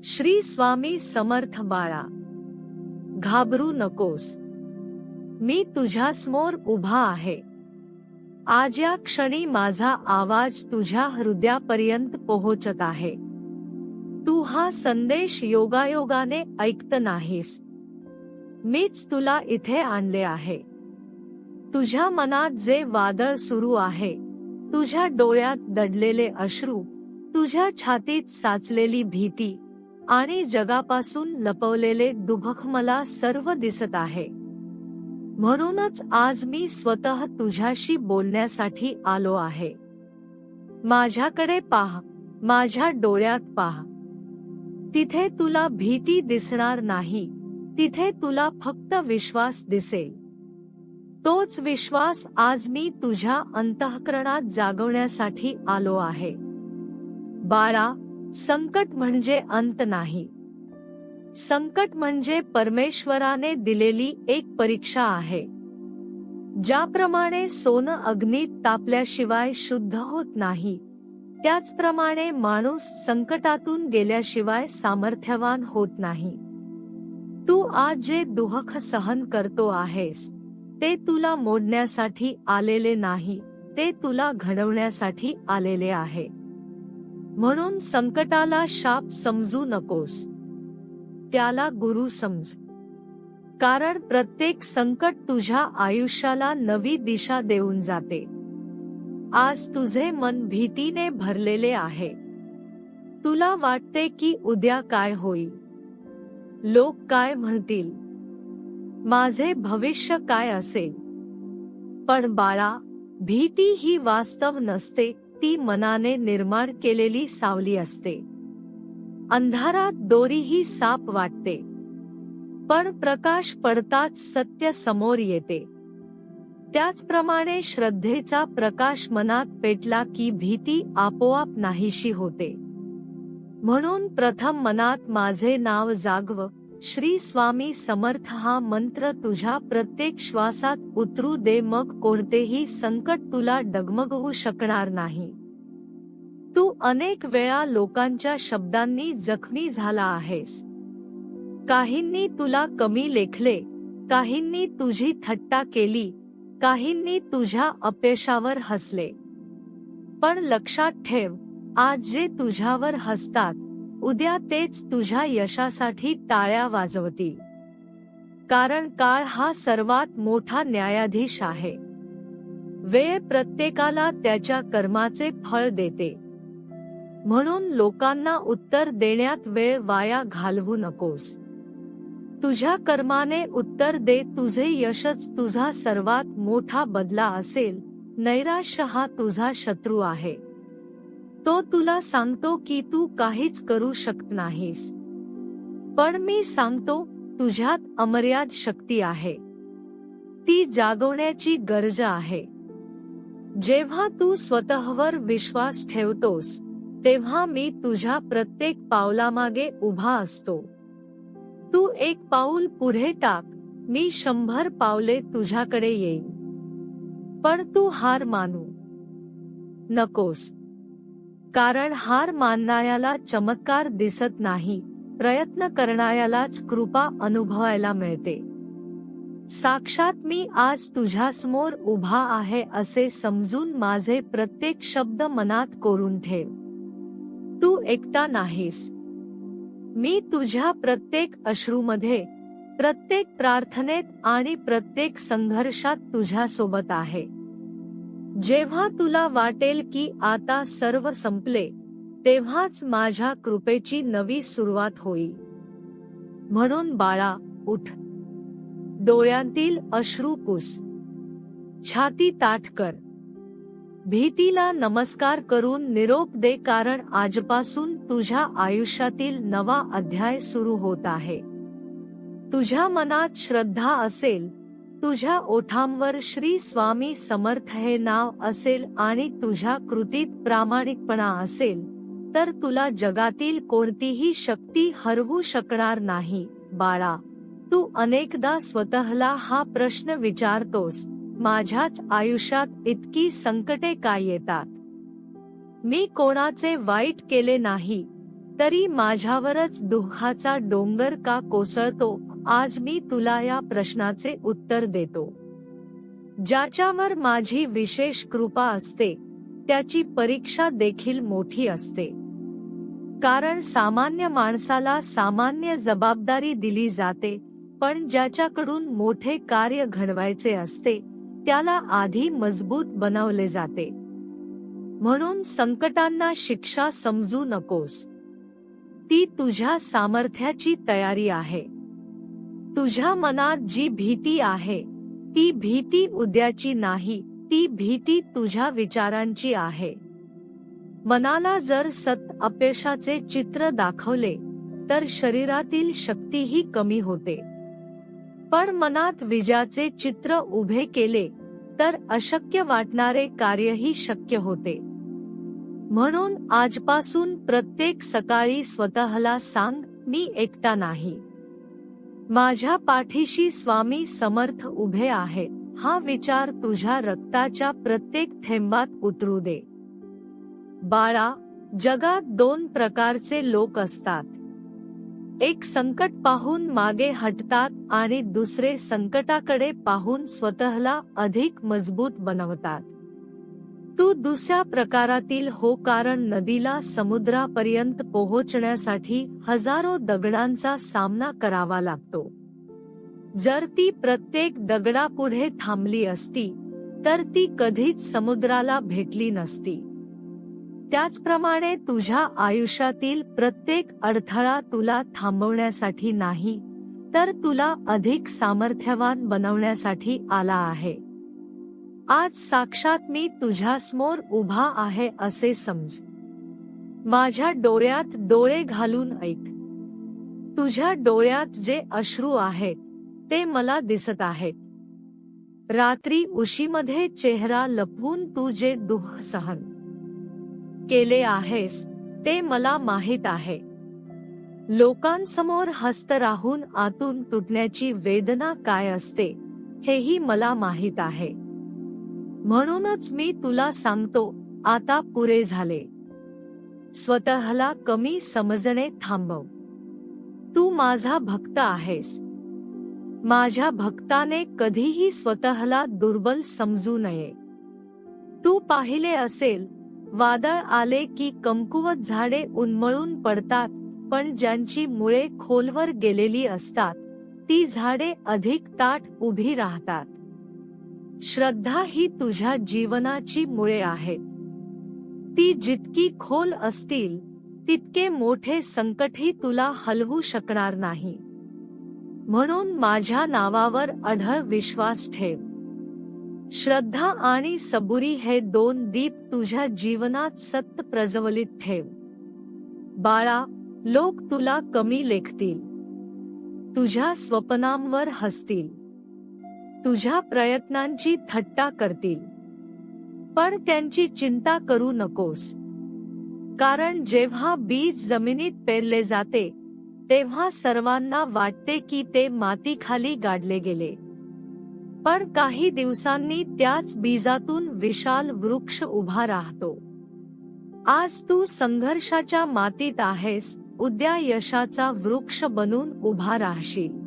श्री स्वामी समर्थ बाळा, घाबरू नकोस. मी तुझ्यासमोर उभा आहे. आज या क्षणी माझा आवाज तुझ्या हृदयापर्यंत पोहोचत आहे. तू हा संदेश योगायोगाने ऐकत नाहीस. मीच तुला इथे आणले आहे. तुझ्या मनात जे वादळ सुरू आहे, तुझ्या डोळ्यात दडलेले अश्रू, तुझ्या छातीत साचलेली भीती आणि जगापासून लपवलेले दुःख मला सर्व दिसत आहे. म्हणूनच आज मी स्वतः तुझ्याशी बोलण्यासाठी आलो आहे. माझ्याकडे पहा, माझ्या डोळ्यात पहा. तिथे तुला भीती दिसणार नाही, तिथे तुला फक्त विश्वास दिसेल. तोच विश्वास आज मी तुझ्या अंतःकरणात जागवण्यासाठी आलो आहे. बाळा, संकट म्हणजे अंत नाही. संकट म्हणजे परमेश्वराने दिलेली एक परीक्षा आहे. ज्याप्रमाणे सोनं अग्नीत तापल्याशिवाय शुद्ध होत नाही, त्याचप्रमाणे माणूस संकटातून गेल्याशिवाय सामर्थ्यवान होत नाही. तू आज जे दुःख सहन करतो आहेस, ते तुला मोडण्यासाठी आलेले नाही, ते तुला घडवण्यासाठी आलेले आहे. म्हणून संकटाला शाप समजू नकोस, त्याला गुरु समज. कारण प्रत्येक संकट तुझ्या आयुष्याला नवी दिशा देऊन जाते. आज तुझे मन भीतीने भरलेले आहे. तुला वाटते की उद्या काय होईल, लोक काय म्हणतील, माझे भविष्य काय असेल. पण बाळा, भीती ही वास्तव नसते, ती मनाने निर्माण केलेली सावली असते. अंधारात दोरीही साप वाटते, पण प्रकाश पडताच सत्य समोर येते. त्याचप्रमाणे श्रद्धेचा प्रकाश मनात पेटला की भीती आपोआप नाहीशी होते. म्हणून प्रथम मनात माझे नाव जागव, श्री स्वामी समर्थ हा मंत्र तुझ्या प्रत्येक श्वासात उतरू दे. मग कोणतेही संकट तुला डगमगवू शकणार नाही. तू अनेक वेळा लोकांच्या शब्दांनी जखमी झाला आहेस. काहींनी तुला कमी लेखले, काहींनी तुझी थट्टा केली, काहींनी तुझ्या अपयशावर हसले. पण लक्षात ठेव, आज जे तुझ्यावर हसतात, उद्या तेच तुझ्या यशासाठी टाळ्या वाजवतील. कारण काळ हा सर्वात मोठा न्यायाधीश आहे. वेळ प्रत्येकाला त्याच्या कर्माचे फळ देते. म्हणून लोकांना उत्तर देण्यात वेळ वाया घालवू नकोस. तुझ्या कर्माने उत्तर दे. तुझे यशच तुझा सर्वात मोठा बदला असेल. नैराश्य हा तुझा शत्रू आहे. तो तुला सांगतो की तू काहीच करू शकत नाहीस. पण मी सांगतो, तुझ्यात अमर्याद शक्ती आहे. ती जागवण्याची गरज आहे. जेव्हा तू स्वतःवर विश्वास ठेवतोस, तेव्हा मी तुझ्या प्रत्येक पावलामागे उभा असतो. तू एक पाऊल पुढे टाक, मी 100 पावले तुझ्याकडे येईन. पण तू हार मानू नकोस. कारण हार मानणाऱ्याला चमत्कार दिसत नाही, प्रयत्न करणाऱ्यालाच कृपा अनुभवायला मिळते. साक्षात मी आज तुझ्यासमोर उभा आहे असे समजून माझे प्रत्येक शब्द मनात कोरून ठेव. तू एकटा नाहीस. मी तुझ्या प्रत्येक अश्रूमध्ये, प्रत्येक प्रार्थनेत आणि प्रत्येक संघर्षात तुझ्यासोबत आहे. जेव्हा तुला वाटेल की आता सर्व संपले, तेव्हाच माझ्या कृपेची नवी सुरुवात होईल. म्हणून बाळा, उठ. डोळ्यांतील अश्रू पुस. छाती ताठ कर. भीतीला नमस्कार करून निरोप दे. कारण आजपासून तुझ्या आयुष्यातील नवा अध्याय सुरू होत आहे. तुझ्या मनात श्रद्धा असेल, तुझ्या ओठांवर श्री स्वामी समर्थ हे नाव असेल आणि तुझ्या कृतीत प्रामाणिकपणा असेल, तर तुला जगातील कोणतीही शक्ती हरवू शकणार नाही. बाळा, तू अनेकदा स्वतःला हा प्रश्न विचारतोस, माझ्याच आयुष्यात इतकी संकटे का येतात? मी कोणाचे वाईट केले नाही, तरी माझ्यावरच दुःखाचा डोंगर का कोसळतो? आज मी तुला या प्रश्नाचे उत्तर देतो. ज्याच्यावर माझी विशेष कृपा असते त्याची परीक्षा देखील मोठी असते. कारण सामान्य माणसाला सामान्य जबाबदारी दिली जाते, पण ज्याच्याकडून मोठे कार्य घडवायचे असते त्याला आधी मजबूत बनवले जाते. म्हणून संकटांना शिक्षा समजू नकोस. ती तुझ्या सामर्थ्याची तयारी आहे. तुझ्या मनात जी भीती आहे ती भीती उद्याची नाही, ती भीती तुझ्या विचारांची आहे. मनाला जर अपयशाचे चित्र दाखवले तर शरीरातील शक्तीही कमी होते. पण मनात विजयाचे चित्र उभे केले तर अशक्य वाटणारे कार्यही शक्य होते. म्हणून आजपासून प्रत्येक सकाळी स्वतःला सांग, मी एकटा नाही. माझ्या पाठीशी स्वामी समर्थ उभे आहेत. हा विचार तुझ्या रक्ताच्या प्रत्येक थेंबात उतरू दे. बाळा, जगात दोन प्रकारचे लोक असतात. एक संकट पाहून मागे हटतात आणि दुसरे संकटाकडे पाहून स्वतःला अधिक मजबूत बनवतात. तू दुसऱ्या प्रकारातील हो, कारण नदीला समुद्रापर्यंत पोहोचण्यासाठी हजारो दगडांचा सामना करावा लागतो. जर ती प्रत्येक दगडापुढे थांबली असती तर ती कधीच समुद्राला भेटली नसती. त्याचप्रमाणे तुझ्या आयुष्यातील प्रत्येक अडथळा तुला थांबवण्यासाठी नाही, तर तुला अधिक सामर्थ्यवान बनवण्यासाठी आला आहे. आज साक्षात मी तुझ्यासमोर उभा आहे असे समज. माझ्या डोळ्यात डोळे घालून ऐक. तुझ्या डोळ्यात जे अश्रू आहेत ते मला दिसत आहेत. रात्री उशीमध्ये चेहरा लपवून तू जे दुःख सहन केले आहेस ते मला माहीत आहे. लोकांसमोर हसत राहून आतून तुटण्याची वेदना काय असते हेही मला माहीत आहे. म्हणूनच मी तुला सांगतो, आता पुरे झाले. स्वतःला कमी समजणे थांबव. तू माझा भक्त आहेस. माझ्या भक्ताने कधीही स्वतःला दुर्बल समजू नये. तू पाहिले असेल, वादळ आले की कमकुवत झाडे उन्मळून पडतात, पण ज्यांची मुळे खोलवर गेलेली असतात ती झाडे अधिक ताठ उभी राहतात. श्रद्धा ही तुझ्या जीवनाची मुळे आहेत. ती जितकी खोल असतील तितके मोठे संकटही तुला हलवू शकणार नाही. म्हणून माझ्या नावावर अढळ विश्वास ठेव. श्रद्धा आणि सबुरी हे दोन दीप तुझ्या जीवनात सतत प्रज्वलित ठेव. बाळा, लोक तुला कमी लेखतील, तुझ्या स्वप्नांवर हसतील, तुझ्या प्रयत्नांची थट्टा करतील, पण त्यांची चिंता करू नकोस. कारण जेव्हा बीज जमिनीत पेरले जाते तेव्हा सर्वांना वाटते की ते मातीखाली गाडले गेले, पण काही दिवसांनी त्याच बीजातून विशाल वृक्ष उभा राहतो. आज तू संघर्षाच्या मातीत आहेस, उद्या यशाचा वृक्ष बनून उभा राहशील.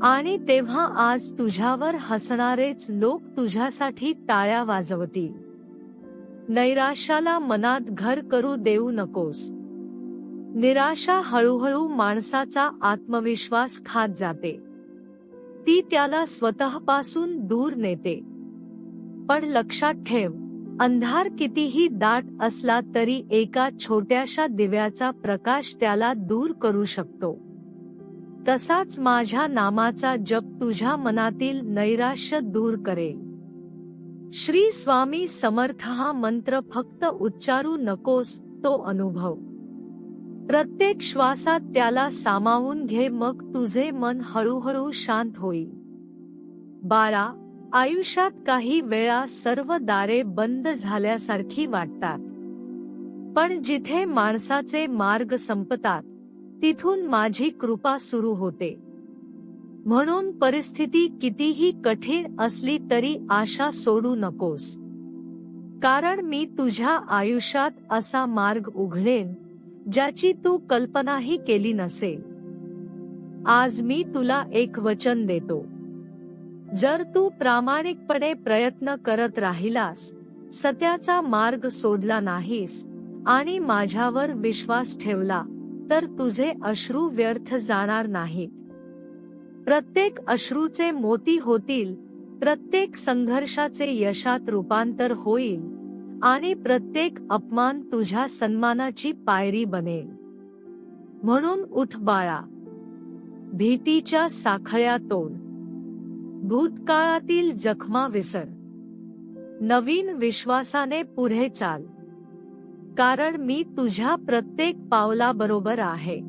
आणि तेव्हा आज तुझ्यावर हसणारेच लोक तुझ्यासाठी टाळ्या वाजवतील. नैराश्याला मनात घर करू देऊ नकोस. निराशा हळूहळू माणसाचा आत्मविश्वास खात जाते. ती त्याला स्वतःपासून दूर नेते. पण लक्षात ठेव, अंधार कितीही दाट असला तरी एका छोट्याशा दिव्याचा प्रकाश त्याला दूर करू शकतो. तसाच माझ्या नामाचा जप तुझ्या मनातील नैराश्य दूर करेल. श्री स्वामी समर्थ हा मंत्र फक्त उच्चारू नकोस, तो अनुभव. प्रत्येक श्वासात त्याला सामावून घे, मग तुझे मन हळूहळू शांत होईल. बाळा, आयुष्यात काही वेळा सर्व दारे बंद झाल्यासारखी वाटतात, पण जिथे माणसाचे मार्ग संपतात तिथून माझी कृपा सुरू होते. म्हणून परिस्थिती कितीही कठीण असली तरी आशा सोडू नकोस. कारण मी तुझ्या आयुष्यात असा मार्ग उघडेन ज्याची तू कल्पनाही केली नसेल. आज मी तुला एक वचन देतो. जर तू प्रामाणिकपणे प्रयत्न करत राहिलास, सत्याचा मार्ग सोडला नाहीस आणि माझ्यावर विश्वास ठेवला, तर तुझे अश्रू व्यर्थ जाणार नाहीत. प्रत्येक अश्रूचे मोती होतील, प्रत्येक संघर्षाचे यशात रूपांतर होईल आणि प्रत्येक अपमान तुझ्या सन्मानाची पायरी बनेल. म्हणून उठ बाळा, भीतीच्या साखळ्या तोड, भूतकाळातील जखमा विसर, नवीन विश्वासाने पुढे चाल, कारण मी तुझ्या प्रत्येक पावलाबरोबर आहे.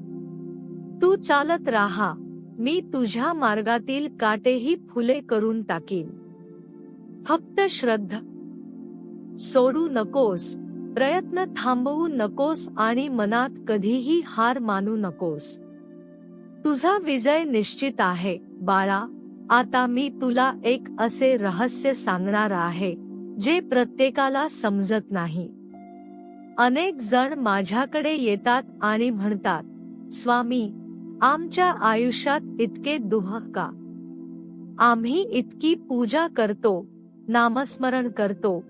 तू चालत राहा, मी तुझ्या मार्गातील काटेही फुले करून टाकीन. फक्त श्रद्धा सोडू नकोस, प्रयत्न थांबवू नकोस आणि मनात कधीही हार मानू नकोस. तुझा विजय निश्चित आहे बाळा. आता मी तुला एक असे रहस्य सांगणार आहे जे प्रत्येकाला समजत नाही. अनेक जण माझ्याकडे येतात आणि म्हणतात, स्वामी, आमच्या आयुष्यात इतके दुःख का? आम्ही इतकी पूजा करतो, नामस्मरण करतो,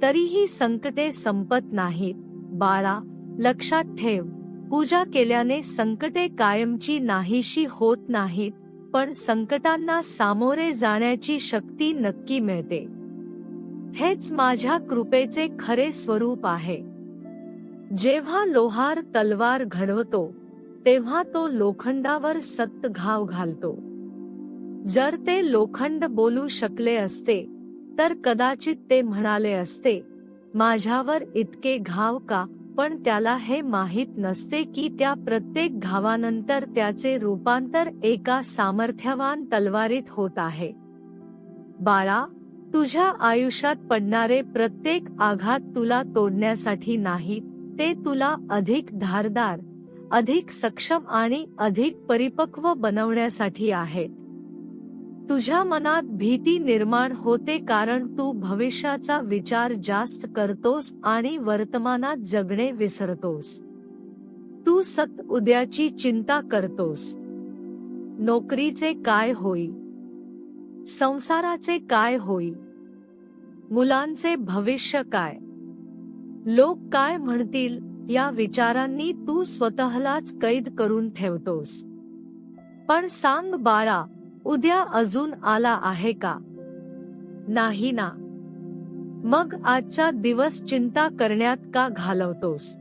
तरीही संकटे संपत नाहीत. बाळा, लक्षात ठेव, पूजा केल्याने संकटे कायमची नाहीशी होत नाहीत, पण संकटांना सामोरे जाण्याची शक्ती नक्की मिळते. हेच माझ्या कृपेचे खरे स्वरूप आहे. जेव्हा लोहार तलवार घडवतो, तेव्हा तो लोखंडावर सक्त घाव घालतो. जर ते लोखंड बोलू शकले असते, तर कदाचित ते म्हणाले असते, माझ्यावर इतके घाव का? पण त्याला हे माहीत नसते की त्या प्रत्येक घावानंतर त्याचे रूपांतर एका सामर्थ्यवान तलवारीत होत आहे. बाळा, तुझ्या आयुष्यात पडणारे प्रत्येक आघात तुला तोडण्यासाठी नाहीत, ते तुला अधिक धारदार, अधिक सक्षम आणि अधिक परिपक्व बनवण्यासाठी आहेत. तुझ्या मनात भीती निर्माण होते कारण तू भविष्याचा विचार जास्त करतोस आणि वर्तमानात जगणे विसरतोस. तू सतत उद्याची चिंता करतोस. नोकरीचे काय होईल? संसाराचे काय होईल? मुलांचे भविष्य काय? लोक काय म्हणतील या विचारांनी तू स्वतःलाच कैद करून ठेवतोस. पण सांग बाळा, उद्या अजून आला आहे का? नाही ना. मग आजचा दिवस चिंता करण्यात का घालवतोस?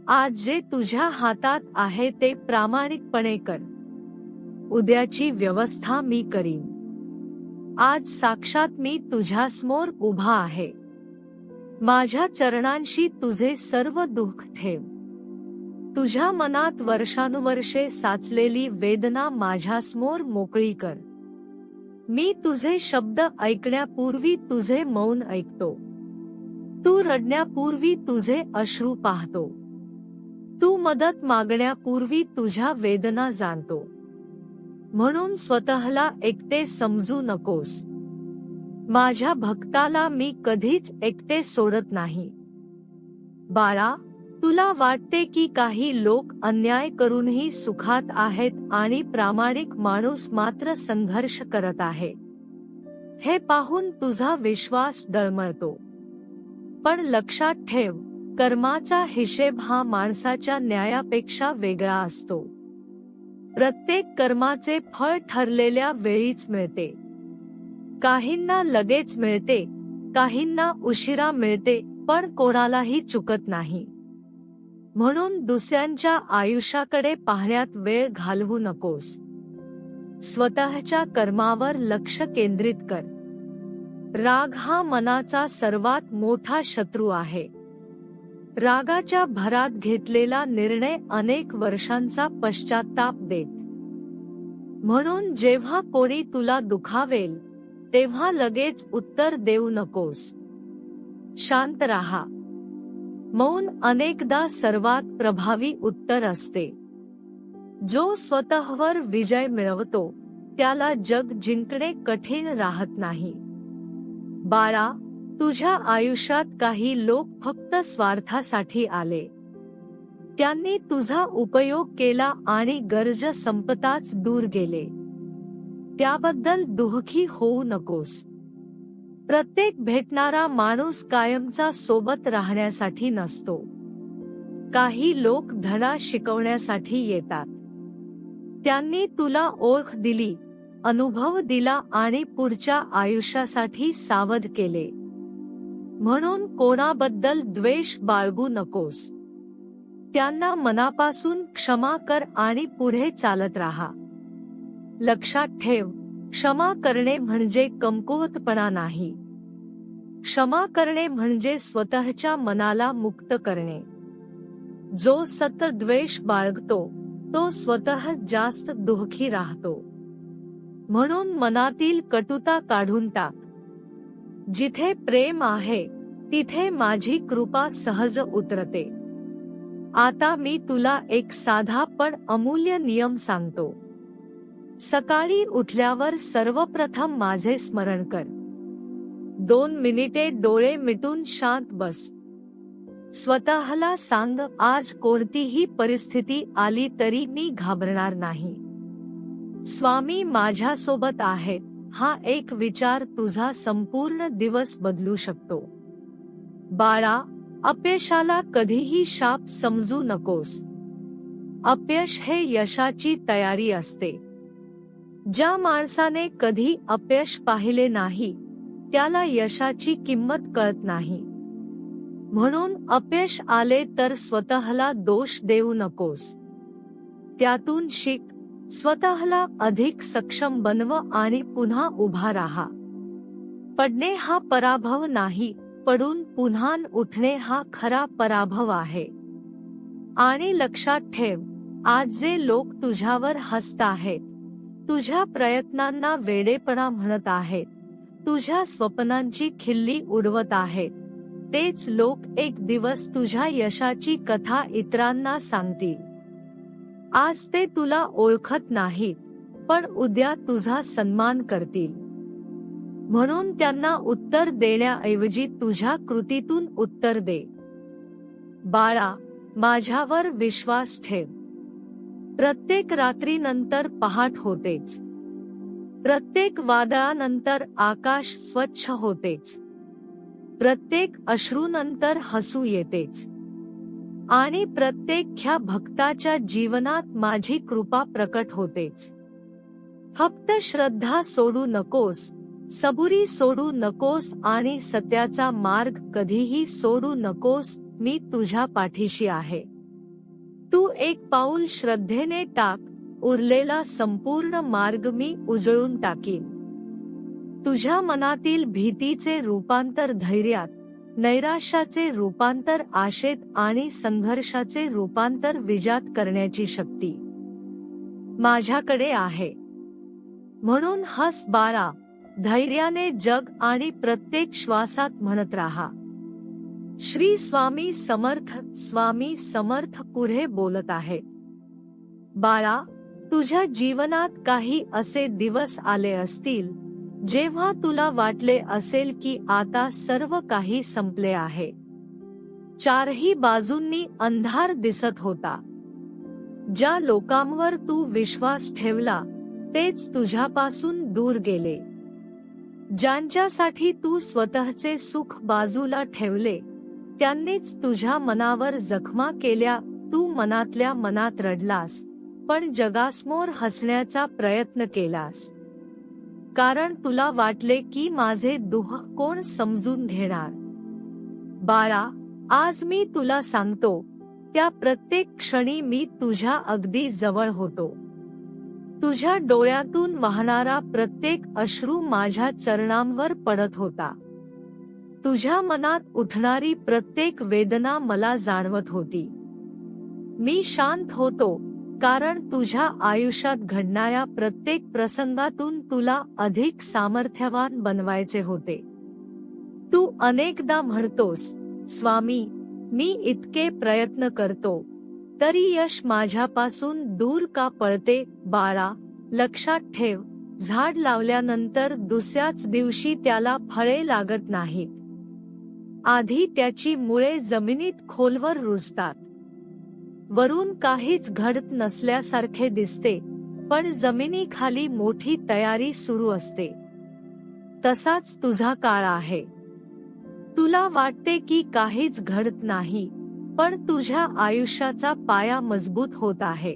आज जे तुझ्या हातात आहे ते प्रामाणिकपणे कर. उद्याची व्यवस्था मी करीन. आज साक्षात मी तुझ्यासमोर उभा आहे. माझ्या चरणांशी तुझे सर्व दुःख ठेव. तुझ्या मनात वर्षानुवर्षे साचलेली वेदना माझ्यासमोर मोकळी कर. मी तुझे शब्द ऐकण्यापूर्वी तुझे मौन ऐकतो. तू रडण्यापूर्वी तुझे अश्रू पाहतो. तू मदत मागण्यापूर्वी तुझ्या वेदना जाणतो. म्हणून स्वतःला एकटे समजू नकोस. माझ्या भक्ताला मी कधीच एकटे सोडत नाही. बाळा, तुला वाटते की काही लोक अन्याय करूनही सुखात आहेत आणि प्रामाणिक माणूस मात्र संघर्ष करत आहे. हे पाहून तुझा विश्वास डळमळतो. पण लक्षात ठेव, कर्माचा हिशेब हा माणसाच्या न्यायापेक्षा वेगळा असतो. प्रत्येक कर्माचे फळ ठरलेल्या वेळीच मिळते. काहींना लगेच मिळते, काहींना उशिरा मिळते, पण कोणालाही चुकत नाही. म्हणून दुसऱ्यांच्या आयुष्याकडे पाहण्यात वेळ घालवू नकोस. स्वतःच्या कर्मावर लक्ष केंद्रित कर. राग हा मनाचा सर्वात मोठा शत्रू आहे. रागाच्या भरात घेतलेला निर्णय अनेक वर्षांचा पश्चात्ताप देत. म्हणून जेव्हा कोणी तुला दुखावेल, तेव्हा लगेच उत्तर देऊ नकोस. शांत राहा. मौन अनेकदा सर्वात प्रभावी उत्तर असते. जो स्वतःवर विजय मिळवतो, त्याला जग जिंकणे कठीण राहत नाही. बाळा, तुझ्या आयुष्यात काही लोक फक्त स्वार्थासाठी आले. त्यांनी तुझा उपयोग केला आणि गरज संपताच दूर गेले. त्याबद्दल दुःखी होऊ नकोस. प्रत्येक भेटणारा माणूस कायमचा सोबत राहण्यासाठी नसतो. काही लोक धडा शिकवण्यासाठी येतात. त्यांनी तुला ओळख दिली, अनुभव दिला आणि पुढच्या आयुष्यासाठी सावध केले. म्हणून कोणाबद्दल द्वेष बाळगू नकोस. त्यांना मनापासून क्षमा कर आणि पुढे चालत राहा. लक्षात ठेव, क्षमा करणे म्हणजे कमकुवतपणा नाही. क्षमा करणे म्हणजे स्वतःच्या मनाला मुक्त करणे. जो सतत द्वेष बाळगतो तो स्वतः जास्त दुःखी राहतो. म्हणून मनातील कटुता काढून टाक. जिथे प्रेम आहे तिथे माझी कृपा सहज उतरते. आता मी तुला एक साधा पण अमूल्य नियम सांगतो. सकाळी उठल्यावर सर्वप्रथम माझे स्मरण कर. 2 मिनिटे डोळे मिटून शांत बस. स्वतःला सांग, आज कोणतीही परिस्थिती आली तरी मी घाबरणार नाही. स्वामी माझ्यासोबत आहेत. हा एक विचार तुझा संपूर्ण दिवस बदलू शकतो. बाळा, अपयशाला कधीही शाप समजू नकोस. अपयश हे यशाची तयारी असते. ज्या माणसाने कधी अपयश पाहिले नाही त्याला यशाची किंमत कळत नाही. म्हणून अपयश आले तर स्वतःला दोष देऊ नकोस. त्यातून शिक, स्वतःला अधिक सक्षम बनव आणि पुन्हा उभा राहा. पडणे हा पराभव नाही, पडून पुन्हा उठणे हा खरा पराभव आहे. आणि लक्षात ठेव, आज जे लोक तुझ्यावर हसत आहेत, तुझ्या प्रयत्नांना वेडेपणा म्हणत आहेत, तुझ्या स्वप्नांची खिल्ली उडवत आहेत, तेच लोक एक दिवस तुझ्या यशाची कथा इतरांना सांगतील. आज ते तुला ओळखत नाहीत, पण उद्या तुझा सन्मान करतील. म्हणून त्यांना उत्तर देण्याऐवजी तुझ्या कृतीतून उत्तर दे. बाळा, माझ्यावर विश्वास ठेव. प्रत्येक रात्रीनंतर पहाट होतेच. प्रत्येक वादळानंतर आकाश स्वच्छ होतेच. प्रत्येक अश्रूनंतर हसू येतेच. आणि प्रत्येक भक्ताच्या जीवनात माझी कृपा प्रकट होतेच. फक्त श्रद्धा सोडू नकोस, सबुरी सोडू नकोस आणि सत्याचा मार्ग कधीही सोडू नकोस. मी तुझ्या पाठीशी आहे. तू एक पाऊल श्रद्धेने टाक, उरलेला संपूर्ण मार्ग मी उजळून टाकीन. तुझ्या मनातील भीतीचे रूपांतर धैर्यात, नैराश्याचे रूपांतर आशेत आणि संघर्षाचे रूपांतर विजयात करण्याची शक्ती माझ्याकडे आहे. म्हणून हस बाळा, धैर्याने जग आणि प्रत्येक श्वासात म्हणत राहा, श्री स्वामी समर्थ. स्वामी समर्थ पुढे बोलत आहेत. बाळा, तुझ्या जीवनात काही असे दिवस आले असतील जेव्हा तुला वाटले असेल की आता सर्व काही संपले आहे. चारही बाजूंनी अंधार दिसत होता. ज्या लोकांवर तू विश्वास ठेवला तेच तुझ्यापासून दूर गेले. ज्यांच्यासाठी तू स्वतःचे सुख बाजूला ठेवले त्यांनीच तुझ्या मनावर जखमा केल्या. तू मनातल्या मनात रडलास, पण जगासमोर हसण्याचा प्रयत्न केलास. कारण तुला वाटले की माझे दुःख कोण समजून घेणार. बाळा, आज मी तुला सांगतो, त्या प्रत्येक क्षणी मी तुझ्या अगदी जवळ होतो. तुझ्या डोळ्यातून वाहणारा प्रत्येक अश्रू माझ्या चरणांवर पडत होता. तुझ्या मनात उठणारी प्रत्येक वेदना मला जाणवत होती. मी शांत होतो, कारण तुझ्या आयुष्यात घडणाऱ्या प्रत्येक प्रसंगातून तुला अधिक सामर्थ्यवान बनवायचे होते. तू अनेकदा म्हणतोस, स्वामी, मी इतके प्रयत्न करतो तरी यश माझ्यापासून दूर का पळते. बाळा, लक्षात ठेव, झाड लावल्यानंतर दुसऱ्याच दिवशी त्याला फळे लागत नाहीत. आधी त्याची मुळे जमिनीत खोलवर रुजतात. वरून काहीच घडत नसल्यासारखे दिसते, पण जमिनीखाली मोठी तयारी सुरू असते. तसाच तुझा काळ आहे. तुला वाटते की काहीच घडत नाही, पण तुझ्या आयुष्याचा पाया मजबूत होत आहे.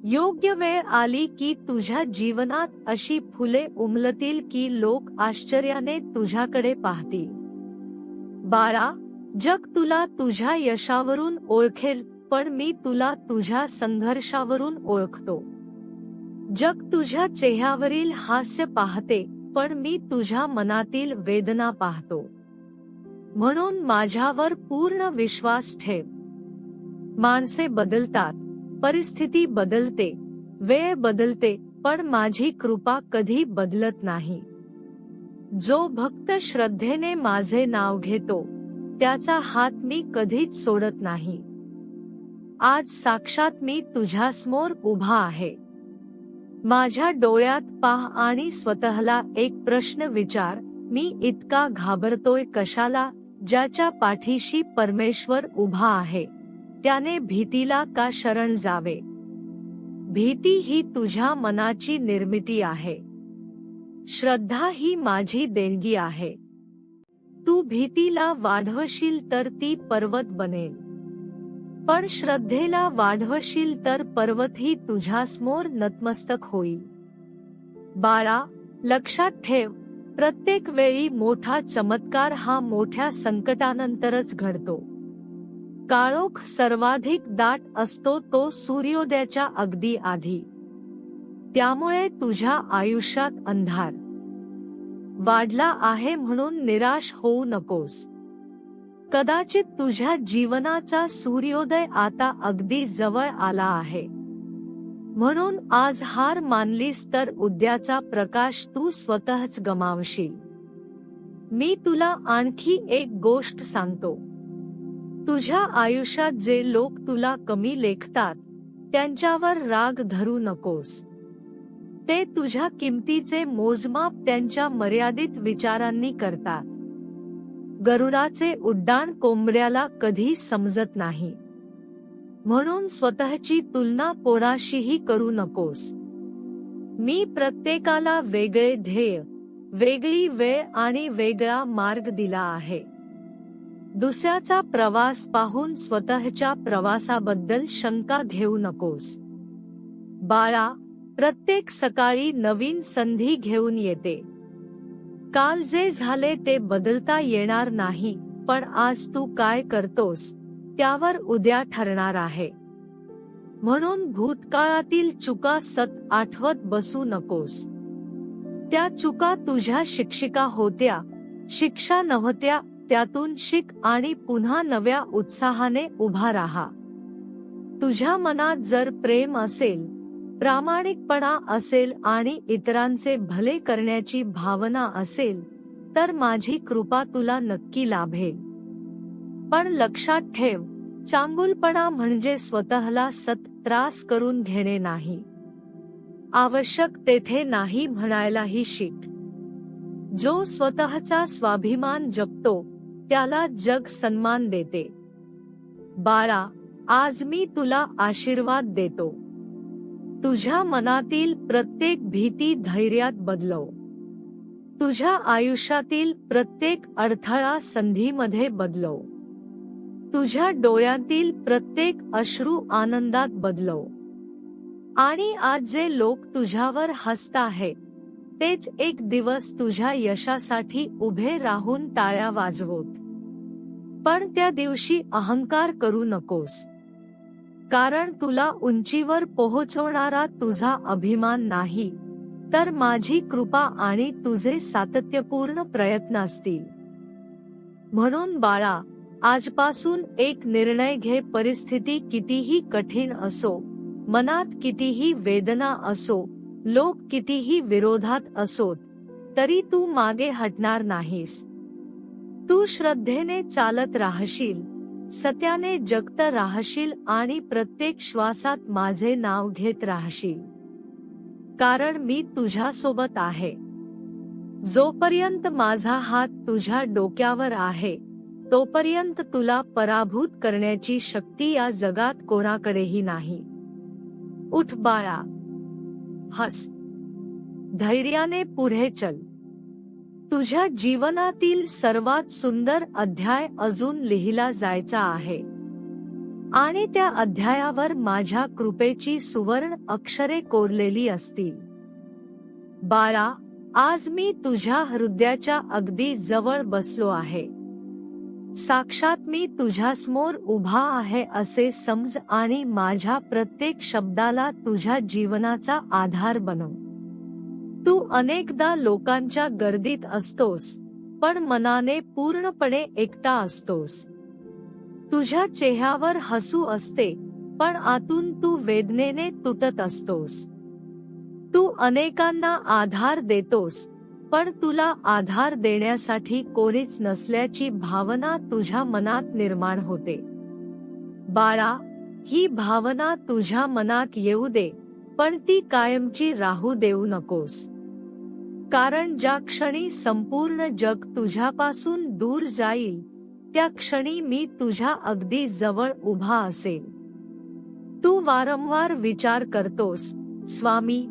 योग्य वेळ आली की तुझ्या जीवनात अशी फुले उमलतील की लोक आश्चर्याने तुझ्याकडे पाहतील. बाळा, जग तुला तुझ्या यशावरून ओळखेल, पण मी तुला तुझ्या संघर्षावरून ओळखतो. जग तुझ्या चेहऱ्यावरील हास्य पाहते, पण मी तुझ्या मनातील वेदना पाहतो. म्हणून माझ्यावर पूर्ण विश्वास ठेव. माणसे बदलतात, परिस्थिती बदलते, वेळ बदलते, पण माझी कृपा कधी बदलत नाही. जो भक्त श्रद्धेने माझे नाव घेतो, त्याचा हात मी कधीच सोडत नाही. आज साक्षात मी तुझ्यासमोर उभा आहे. माझ्या डोळ्यात पाह आणि स्वतःला एक प्रश्न विचार, मी इतका घाबरतोय कशाला? ज्याच्या पाठीशी परमेश्वर उभा आहे, त्याने भीतीला का शरण जावे? भीती ही तुझ्या मनाची निर्मिती आहे. श्रद्धा ही माझी देणगी आहे. तू भीतीला वाढवशील तर ती पर्वत बनेल, पण श्रद्धेला वाढवशील तर पर्वतही तुझ्यासमोर नतमस्तक होईल. बाळा, लक्षात ठेव, प्रत्येक वेळी मोठा चमत्कार हा मोठ्या संकटानंतरच घडतो. काळोख सर्वाधिक दाट असतो तो सूर्योदयाच्या अगदी आधी. त्यामुळे तुझ्या आयुष्यात अंधार वाढला आहे म्हणून निराश होऊ नकोस. कदाचित तुझ्या जीवनाचा सूर्योदय आता अगदी जवळ आला आहे. म्हणून आज हार मानलीस तर उद्याचा प्रकाश तू स्वतःच गमावशील. मी तुला आणखी एक गोष्ट सांगतो. तुझ्या आयुष्यात जे लोक तुला कमी लेखतात, त्यांच्यावर राग धरू नकोस. ते तुझ्या किमतीचे मोजमाप त्यांच्या मर्यादित विचारांनी करतात. गरुडाचे उड्डाण कोंबड्याला कधी समजत नाही. म्हणून स्वतःची तुलना कोणाशीही करू नकोस. मी प्रत्येकाला वेगळे ध्येय, वेगळी वेळ आणि वेगळा मार्ग दिला आहे. दुसऱ्याचा प्रवास पाहून स्वतःच्या प्रवासाबद्दल शंका घेऊ नकोस. बाळा, प्रत्येक सकाळी नवीन संधी घेऊन येते. काल जे झाले ते बदलता येणार नाही, पण आज तू काय करतोस त्यावर उद्या ठरणार आहे. म्हणून भूतकाळातील चुका आठवत बसू नकोस. त्या चुका तुझ्या शिक्षिका होत्या, शिक्षा नव्हत्या. त्यातून शिक आणि पुन्हा नव्या उत्साहाने उभा राहा. तुझ्या मनात जर प्रेम असेल, प्रामाणिकपणा असेल आणि इतरांचे भले करण्याची भावना असेल, तर माझी कृपा तुला नक्की लाभेल. पण लक्षात ठेव, चांगुलपणा म्हणजे स्वतःला त्रास करून घेणे नाही. आवश्यक तेथे नाही म्हणायलाही शिक. जो स्वतःचा स्वाभिमान जपतो, त्याला जग सन्मान देते. बाळा, आज मी तुला आशीर्वाद देतो. तुझ्या मनातील प्रत्येक भीती धैर्यात बदलव. तुझ्या आयुष्यातील प्रत्येक अडथळा संधीमध्ये बदलव. तुझ्या डोळ्यातील प्रत्येक अश्रू आनंदात बदलव. आणि आज जे लोक तुझ्यावर हसताहेत, तेच एक दिवस तुझ्या यशासाठी उभे राहून टाळ्या वाजवोत. पण त्या दिवशी अहंकार करू नकोस. कारण तुला उंचीवर पोहोचवणारा तुझा अभिमान नाही, तर माझी कृपा आणि तुझे सातत्यपूर्ण प्रयत्न असतील. म्हणून बाळा, आजपासून एक निर्णय घे. परिस्थिती कितीही कठीण असो, मनात कितीही वेदना असो, लोक कितीही विरोधात असोत, तरी तू मागे हटणार नाहीस. तू श्रद्धेने चालत राहशील, सत्याने जगत राहशील आणि प्रत्येक श्वासात माझे नाव घेत राहशील. कारण मी तुझ्यासोबत आहे. जोपर्यंत माझा हात तुझ्या डोक्यावर आहे, तोपर्यंत तुला पराभूत करण्याची शक्ती या जगात कोणाकडेही नाही. उठ बाळा, हस, धैर्याने पुढे चल. तुझ्या जीवनातील सर्वात सुंदर अध्याय अजून लिहिला जायचा आहे आणि त्या अध्यायावर माझ्या कृपेची सुवर्ण अक्षरे कोरलेली असतील. बाळा, आज मी तुझ्या हृदयाच्या अगदी जवळ बसलो आहे. साक्षात मी तुझ्यासमोर उभा आहे असे समज आणि माझ्या प्रत्येक शब्दाला तुझ्या जीवनाचा आधार बनव. तू अनेकदा लोकांच्या गर्दीत असतोस, पण मनाने पूर्णपणे एकटा असतोस. तुझ्या चेहऱ्यावर हसू असते, पण आतून तू वेदनेने तुटत असतोस. तू अनेकांना आधार देतोस, पण तुला आधार देण्यासाठी कोणीच नसल्याची भावना तुझ्या मनात निर्माण होते. बाळा, ही भावना तुझ्या मनात येऊ दे, पण ती कायमची राहू देऊ नकोस. कारण ज्या क्षणी संपूर्ण जग तुझ्यापासून दूर जाईल, त्या क्षणी मी तुझ्या अगदी जवळ उभा असेल. तू वारंवार विचार करतोस, स्वामी,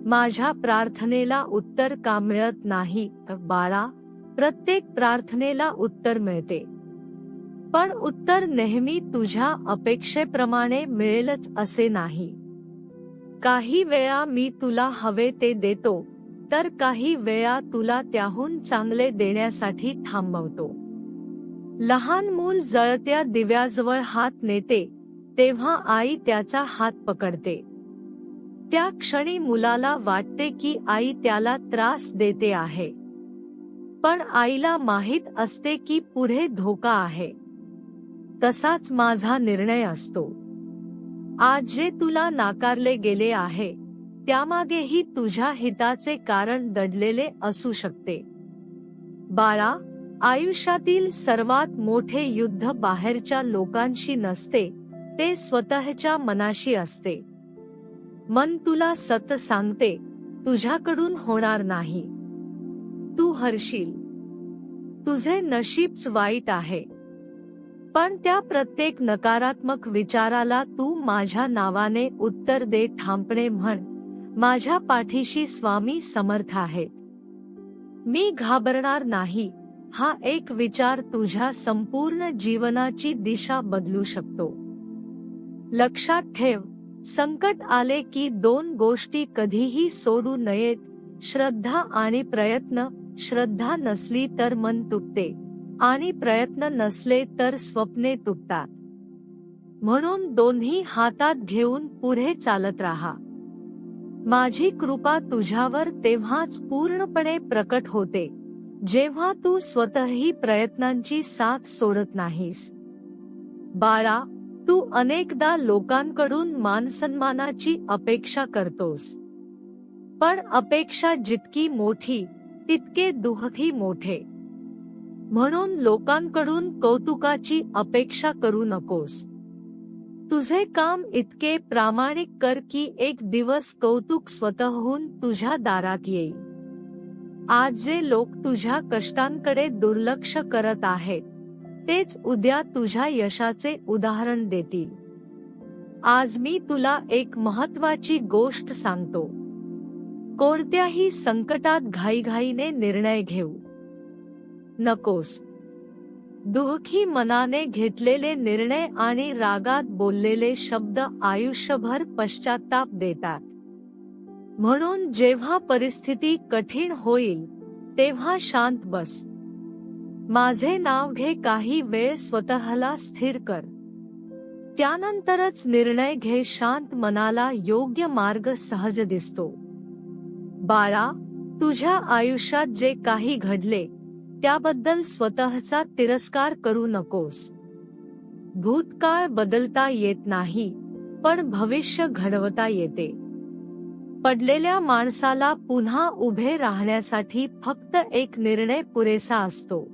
माझ्या प्रार्थनेला उत्तर का मिळत नाही? बाळा, प्रत्येक प्रार्थनेला उत्तर मिळते, पण उत्तर नेहमी तुझ्या अपेक्षेप्रमाणे मिळेलच असे नाही. काही वेळा मी तुला हवे ते देतो, तर काही वेळा तुला त्याहून चांगले देण्यासाठी थांबवतो. लहान मूल जळत्या दिव्याजवळ हात नेते, तेव्हा आई त्याचा हात पकडते. त्या क्षणी मुलाला वाटते की आई त्याला त्रास देते आहे, पण आईला माहित असते की पुढे धोका आहे. तसाच माझा निर्णय असतो. आज जे तुला नाकारले गेले आहे, त्यामागेही तुझ्या हिताचे कारण दडलेले असू शकते. बाळा, आयुष्यातील सर्वात मोठे युद्ध बाहेरच्या लोकांशी नसते, ते स्वतःच्या मनाशी असते. मन तुला सत्य सांगते, तुझ्याकडून होणार नाही. तू हरशील. तुझे नशीबच वाईट आहे. पण त्या प्रत्येक नकारात्मक विचाराला तू माझ्या नावाने उत्तर दे. ठामपणे म्हण, माझ्या पाठीशी स्वामी समर्थ आहेत. मी घाबरणार नाही. हा एक विचार तुझ्या संपूर्ण जीवनाची दिशा बदलू शकतो. लक्षात ठेव, संकट आले की दोन गोष्टी कधीही सोडू नयेत, श्रद्धा आणि प्रयत्न. श्रद्धा नसली तर मन तुटते आणि प्रयत्न नसले तर स्वप्ने तुटतात. म्हणून दोन्ही हातात घेऊन पुढे चालत राहा. माझी कृपा तुझ्यावर तेव्हाच पूर्णपणे प्रकट होते, जेव्हा तू स्वतःही प्रयत्नांची साथ सोडत नाहीस. बाळा, तू अनेकदा लोकांकडून मानसन्मानाची अपेक्षा करतोस, पण अपेक्षा जितकी मोठी, तितके दुःखही मोठे. म्हणून लोकांकडून कौतुकाची अपेक्षा करू नकोस. तुझे काम इतके प्रामाणिक कर की एक दिवस कौतुक स्वतःहून तुझ्या दारात येईल. आज जे लोक तुझ्या कष्टांकडे दुर्लक्ष करत आहेत, तेच उद्या तुझ्या यशाचे उदाहरण देतील. आज मी तुला एक महत्त्वाची गोष्ट सांगतो. कोणत्याही संकटात घाईघाईने निर्णय घेऊ नकोस. दुःखी मनाने घेतलेले निर्णय आणि रागात बोललेले शब्द आयुष्यभर पश्चात्ताप देतात. म्हणून जेव्हा परिस्थिती कठीण होईल, तेव्हा शांत बस. माझे नाव घे. काही वेळ स्वतःला स्थिर कर. त्यानंतरच निर्णय घे. शांत मनाला योग्य मार्ग सहज दिसतो. बाळा, तुझ्या आयुष्यात जे काही घडले, त्याबद्दल स्वतःचा तिरस्कार करू नकोस. भूतकाळ बदलता येत नाही, पण भविष्य घडवता येते. पडलेल्या माणसाला पुन्हा उभे राहण्यासाठी फक्त एक निर्णय पुरेसा असतो.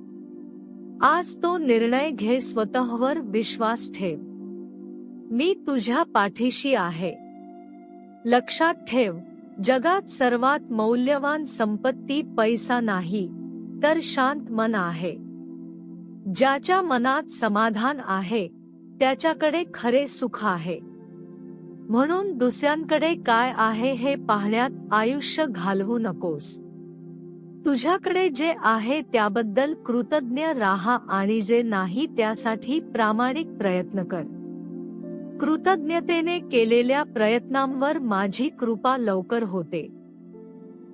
आज तो निर्णय घे. स्वतःवर विश्वास ठेव. मी तुझ्या पाठीशी आहे. लक्षात ठेव, जगात सर्वात मौल्यवान संपत्ती पैसा नाही, तर शांत मन आहे. ज्याच्या मनात समाधान आहे त्याच्याकडे खरे सुख आहे. म्हणून दुसऱ्यांकडे काय आहे हे पाहण्यात आयुष्य घालवू नकोस. तुझ्याकडे जे आहे त्याबद्दल कृतज्ञ राहा आणि जे नाही त्यासाठी प्रामाणिक प्रयत्न कर. कृतज्ञतेने केलेल्या प्रयत्नांवर माझी कृपा लवकर होते.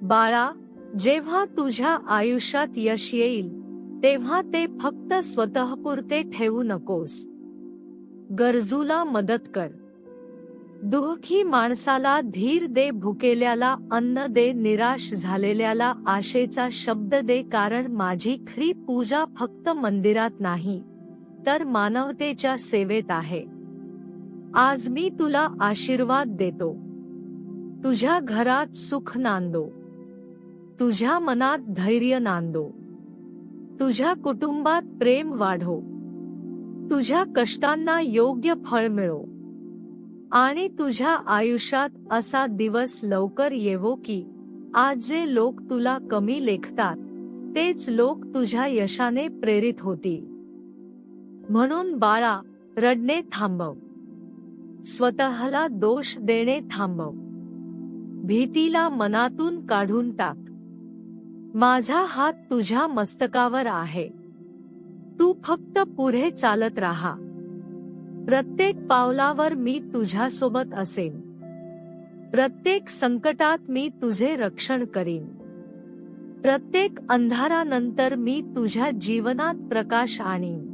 बाळा, जेव्हा तुझ्या आयुष्यात यश येईल तेव्हा ते फक्त स्वतःपुरते ठेवू नकोस. गरजूला मदत कर. दुःखी माणसाला धीर दे, भुकेल्याला अन्न दे, निराश झालेल्याला आशेचा शब्द दे, कारण माझी खरी पूजा फक्त मंदिरात नाही तर मानवतेच्या सेवेत आहे. आज मी तुला आशीर्वाद देतो. तुझ्या घरात सुख नांदो. तुझ्या मनात धैर्य नांदो. तुझ्या कुटुंबात प्रेम वाढो. तुझ्या कष्टांना योग्य फळ मिळो. आणि तुझ्या आयुष्यात असा दिवस लवकर येवो की आज जे लोक तुला कमी लेखतात तेच लोक तुझ्या यशाने प्रेरित होतील. म्हणून बाळा, रडणे थांबव. स्वतःला दोष देणे थांबव. भीतीला मनातून काढून टाक. माझा हात तुझ्या मस्तकावर आहे. तू फक्त पुढे चालत राहा. प्रत्येक पावलावर मी तुझ्यासोबत असेन. प्रत्येक संकटात मी तुझे रक्षण करीन. प्रत्येक अंधारानंतर मी तुझ्या जीवनात प्रकाश आणीन.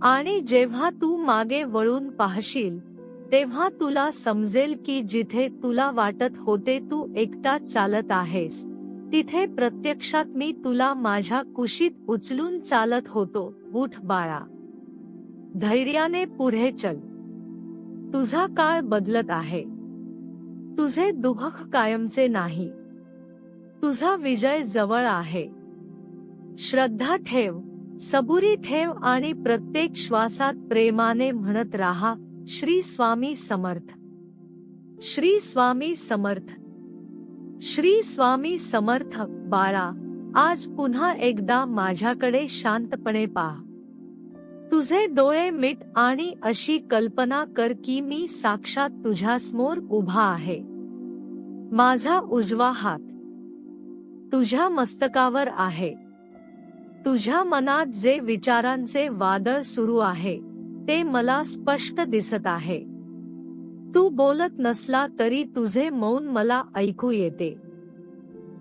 आणि जेव्हा तू मागे वळून पाहशील तेव्हा तुला समजेल की जिथे तुला वाटत होते तू एकटा चालत आहेस तिथे प्रत्यक्षात मी तुला माझ्या कुशीत उचलून चालत होतो. उठ बाळा, धैर्याने पुढे चल. तुझा काळ बदलत आहे. तुझे दुःख कायमचे नाही. तुझा विजय जवळ आहे. श्रद्धा ठेव, सबुरी ठेव आणि प्रत्येक श्वासात प्रेमाने म्हणत राहा, श्री स्वामी समर्थ. श्री स्वामी समर्थ. श्री स्वामी समर्थ. बाळा, आज पुन्हा एकदा माझ्याकडे शांतपणे पहा. तुझे डोळे मिट आणि अशी कल्पना कर की मी साक्षात तुझ्यासमोर उभा आहे. माझा उजवा हात तुझ्या मस्तकावर आहे. तुझ्या मनात जे विचारांचे वादळ सुरू आहे ते मला स्पष्ट दिसत आहे. तू बोलत नसला तरी तुझे मौन मला ऐकू येते.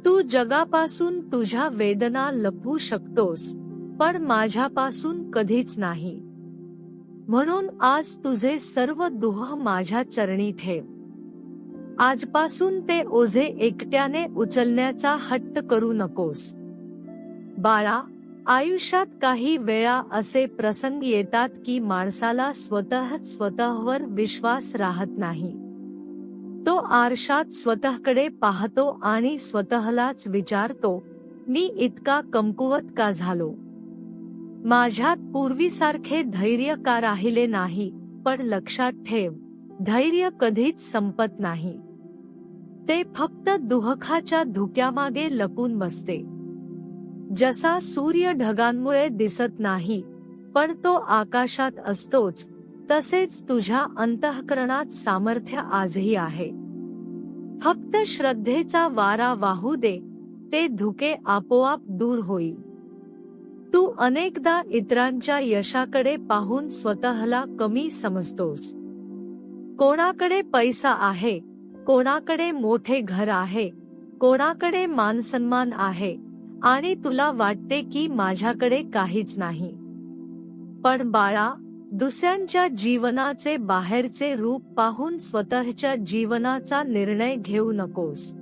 तू जगापासून तुझ्या वेदना लपवू शकतोस पण माझ्यापासून कधीच नाही. म्हणून आज तुझे सर्व दुःख माझ्या चरणी ठेव. आजपासून ते ओझे एकट्याने उचलण्याचा हट्ट करू नकोस. बाळा, आयुष्यात काही वेळा असे प्रसंग येतात की माणसाला स्वतःवर विश्वास राहत नाही. तो आरशात स्वतःकडे पाहतो आणि स्वतःलाच विचारतो, मी इतका कमकुवत का झालो? माझ्यात पूर्वीसारखे धैर्य का राहिले नाही? पण लक्षात ठेव, धैर्य कधीच संपत नाही. ते फक्त दुःखाच्या धुक्यामागे लपून बसते. जसा सूर्य ढगांमुळे दिसत नाही पण तो आकाशात असतोच, तसेच तुझ्या अंतःकरणात सामर्थ्य आजही आहे. फक्त श्रद्धेचा वारा वाहू दे, ते धुके आपोआप दूर होईल. तू अनेकदा इतरांच्या यशाकडे पाहून स्वतःला कमी समजतोस. कोणाकडे पैसा आहे, कोणाकडे मोठे घर आहे, कोणाकडे मानसन्मान आहे आणि तुला वाटते की माझ्याकडे काहीच नाही. पण बाळा, दुसऱ्यांच्या जीवनाचे बाहेरचे रूप पाहून स्वतःच्या जीवनाचा निर्णय घेऊ नकोस.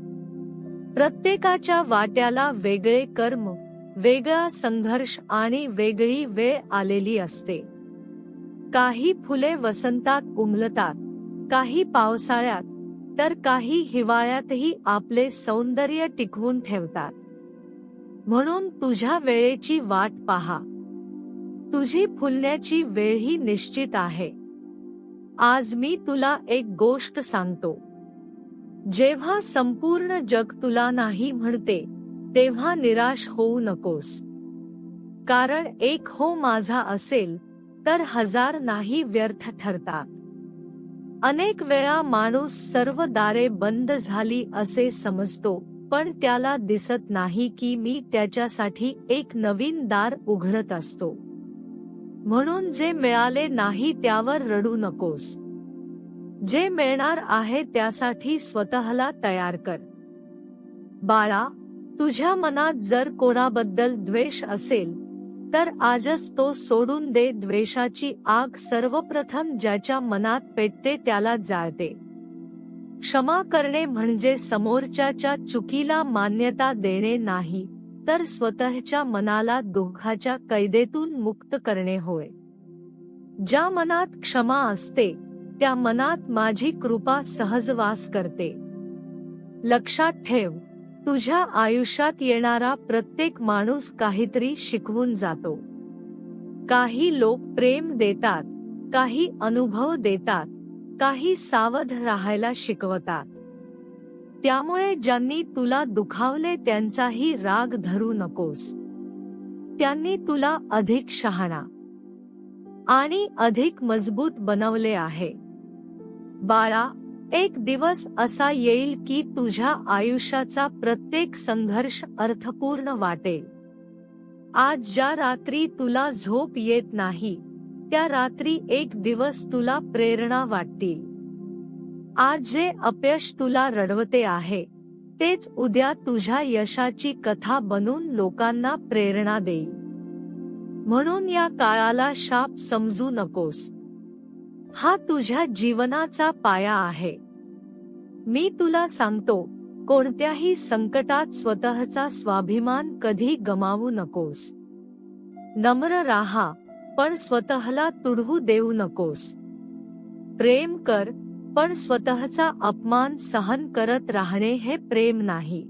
प्रत्येकाच्या वाट्याला वेगळे कर्म, वेगळा संघर्ष आणि वेगळी वेळ आलेली असते. काही फुले वसंतात उमलतात, काही पावसाळ्यात, तर काही हिवाळ्यातही आपले सौंदर्य टिकवून ठेवतात. म्हणून तुझ्या वेळेची वाट पहा. तुझी फुलण्याची वेळही निश्चित आहे. आज मी तुला एक गोष्ट सांगतो. जेव्हा संपूर्ण जग तुला नाही म्हणते तेव्हा निराश होऊ नकोस. कारण एक हो माझा असेल तर हजार नाही व्यर्थ ठरतात. अनेक वेळा माणूस सर्व दारे बंद झाली असे समजतो, पण त्याला दिसत नाही की मी त्याच्यासाठी एक नवीन दार उघडत असतो. म्हणून जे मिळाले नाही त्यावर रडू नकोस. जे मिळणार आहे त्यासाठी स्वतःला तयार कर. बाळा, तुझ्या मनात जर कोणाबद्दल द्वेष असेल तर आजच तो सोडून दे. द्वेषाची आग सर्वप्रथम ज्याच्या मनात पेटते त्याला जाळते. क्षमा करणे म्हणजे समोरच्याच्या चुकीला मान्यता देणे नाही, तर स्वतःच्या मनाला दुःखाच्या कैदेतून मुक्त करणे होय. ज्या मनात क्षमा असते त्या मनात माझी कृपा सहज वास करते. लक्षात ठेव, तुझ्या आयुष्यात येणारा प्रत्येक माणूस काहीतरी शिकवून जातो. काही लोक प्रेम देतात, काही अनुभव देतात, काही सावध राहायला शिकवतात. त्यामुळे ज्यांनी तुला दुखावले त्यांचाही राग धरू नकोस. त्यांनी तुला अधिक शहाणा आणि अधिक मजबूत बनवले आहे. बाळा, एक दिवस असा येईल की तुझ्या आयुष्याचा प्रत्येक संघर्ष अर्थपूर्ण वाटेल. आज ज्या रात्री तुला झोप येत नाही, त्या रात्री एक दिवस तुला प्रेरणा वाटतील. आज जे अपयश तुला रडवते आहे, तेच उद्या तुझ्या यशाची कथा बनून लोकांना प्रेरणा देईल. म्हणून या काळाला शाप समजू नकोस. हा तुझ्या जीवनाचा पाया आहे. मी तुला सांगतो, कोणत्याही संकटात स्वतःचा स्वाभिमान कधी गमावू नकोस. नम्र राहा, पण स्वतःला तुडवू देऊ नकोस. प्रेम कर, पण स्वतःचा अपमान सहन करत राहणे हे प्रेम नाही.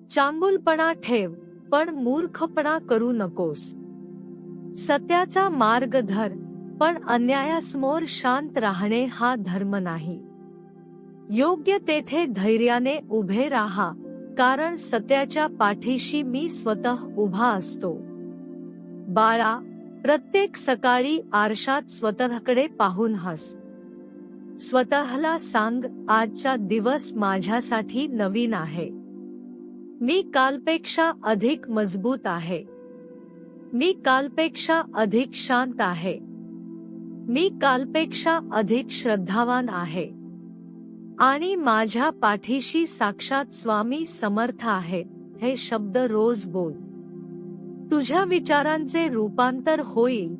चांगुलपणा ठेव, पण मूर्खपणा करू नकोस. सत्याचा मार्ग धर, पण अन्यायासमोर शांत राहणे हा धर्म नाही. योग्य तेथे धैर्याने उभे राहा, कारण सत्याच्या पाठीशी मी स्वतः उभा असतो. बाळा, प्रत्येक सकाळी आरशात स्वतःकडे पाहून हस. स्वतःला सांग, आजचा दिवस माझ्यासाठी नवीन आहे. मी कालपेक्षा अधिक मजबूत आहे. मी कालपेक्षा अधिक शांत आहे. मी कालपेक्षा अधिक श्रद्धावान आहे. आणि माझ्या पाठीशी साक्षात स्वामी समर्थ आहेत. हे शब्द रोज बोल. तुझ्या विचारांचे रूपांतर होईल,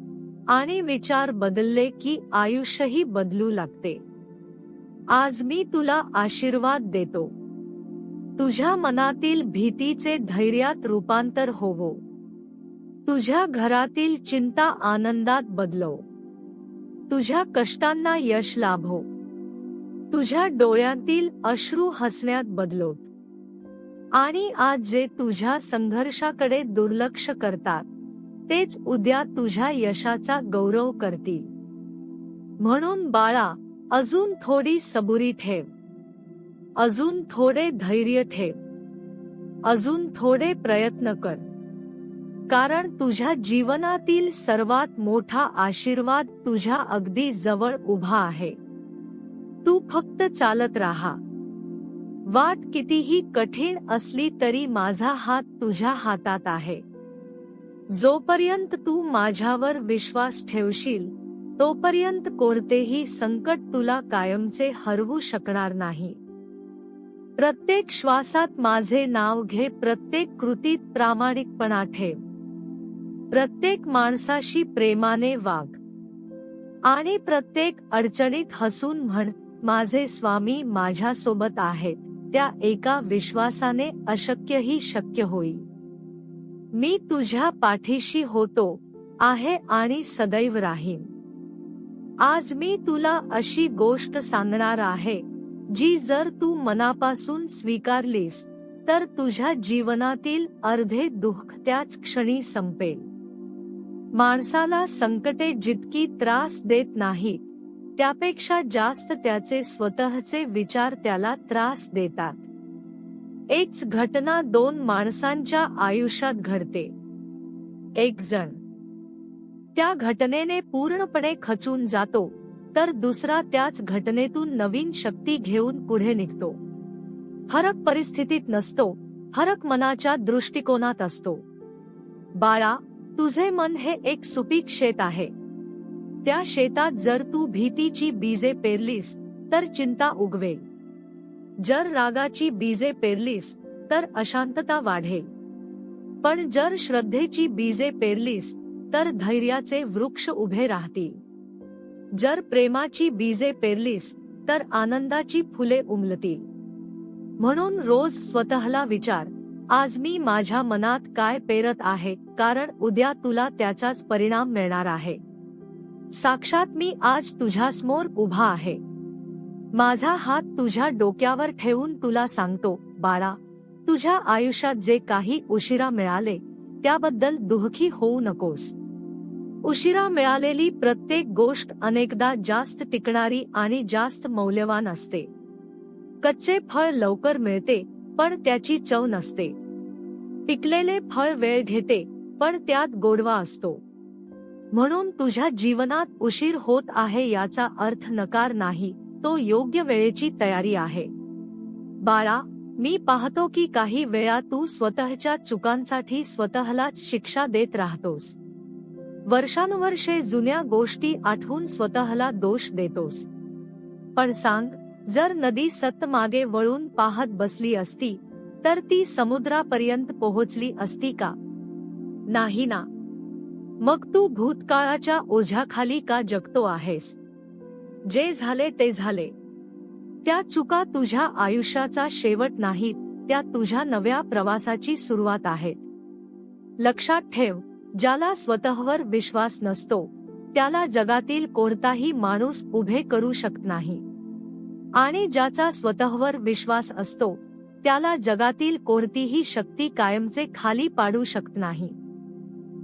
आणि विचार बदलले की आयुष्यही बदलू लागते. आज मी तुला आशीर्वाद देतो. तुझ्या मनातील भीतीचे धैर्यात रूपांतर होवो. तुझ्या घरातील चिंता आनंदात बदलो. तुझ्या कष्टांना यश लाभो. तुझ्या डोळ्यातील अश्रू हसण्यात बदलोत. आणि आज जे तुझ्या संघर्षाकडे दुर्लक्ष करतात, तेच उद्या तुझ्या यशाचा गौरव करतील. म्हणून बाळा, अजून थोडी सबुरी ठेव. अजून थोडे धैर्य ठेव. अजून थोडे प्रयत्न कर. कारण तुझ्या जीवनातील सर्वात मोठा आशीर्वाद तुझ्या अगदी जवळ उभा आहे. तू फक्त चालत राहा. वाट कितीही कठीण असली तरी माझा हात तुझ्या हातात आहे. जोपर्यंत तू माझ्यावर विश्वास ठेवशील, तोपर्यंत कोणतेही संकट तुला कायमचे हरवू शकणार नाही. प्रत्येक श्वासात माझे नाव घे. प्रत्येक कृतीत प्रामाणिकपणा ठेव. प्रत्येक माणसाशी प्रेमाने वाग. आणि प्रत्येक अडचणीत हसून म्हण, माझे स्वामी माझ्यासोबत आहेत. त्या एका विश्वासाने अशक्यही शक्य होईल. मी तुझ्या पाठीशी होतो आहे आणि सदैव राहीन. आज मी तुला अशी गोष्ट सांगणार आहे, जी जर तू मनापासून स्वीकारलीस, तर तुझ्या जीवनातील अर्धे दुःख त्याच क्षणी संपेल. माणसाला संकटे जितकी त्रास देत नाहीत, त्यापेक्षा जास्त त्याचे स्वतःचे विचार त्याला त्रास देतात. एकच घटना दोन माणसांच्या आयुष्यात घडते. एक जण त्या घटनेने पूर्णपणे खचून जातो, तर दुसरा त्याच घटनेतून नवीन शक्ती घेऊन पुढे निघतो. फरक परिस्थितीत नसतो, फरक मनाच्या दृष्टिकोनात असतो. बाळा, तुझे मन हे एक सुपीक शेत आहे. त्या शेतात जर तू भीतीची बीजे पेरलीस तर चिंता उगवेल. जर रागाची बीजे पेरलीस तर अशांतता वाढेल. पण जर श्रद्धेची बीजे पेरलीस तर धैर्याचे वृक्ष उभे राहतील. जर प्रेमाची बीजे पेरलीस तर आनंदाची फुले उमलतील. म्हणून रोज स्वतःला विचार, आज मी माझ्या मनात काय पेरत आहे, कारण उद्या तुला त्याचाच परिणाम मिळणार आहे. साक्षात मी आज तुझ्यासमोर उभा आहे. माझा हात तुझ्या डोक्यावर ठेवून तुला सांगतो, बाळा, तुझ्या आयुष्यात जे काही उशिरा मिळाले त्याबद्दल दुःखी होऊ नकोस. उशिरा मिळालेली प्रत्येक गोष्ट अनेकदा जास्त टिकणारी आणि जास्त मौल्यवान असते. कच्चे फळ लवकर मिळते पण त्याची चव नसते. पिकलेले फळ वेळ घेते पण त्यात गोडवा असतो. म्हणून तुझ्या जीवनात उशीर होत आहे याचा अर्थ नकार नाही, तो योग्य वेळेची तयारी आहे. बाळा, मी पाहतो की काही वेळा तू स्वतःच्या चुकांसाठी स्वतःलाच शिक्षा देत राहतोस. वर्षानुवर्षे जुन्या गोष्टी आठवून स्वतःला दोष देतोस. पण सांग, जर नदी सत मागे वळून पाहत बसली असती तर ती समुद्रापर्यंत पोहोचली असती का? नाही ना. मग तू भूतकाळाच्या ओझ्याखाली का जगतो आहेस? जे झाले ते झाले. त्या चुका तुझ्या आयुष्याचा शेवट नाहीत, त्या तुझ्या नव्या प्रवासाची सुरुवात आहेत. लक्षात ठेव, ज्याला स्वतःवर विश्वास नसतो त्याला जगातील कोणताही माणूस उभे करू शकत नाही. आणि ज्याचा स्वतःवर विश्वास असतो त्याला जगातील कोणतीही शक्ती कायमचे खाली पाडू शकत नाही.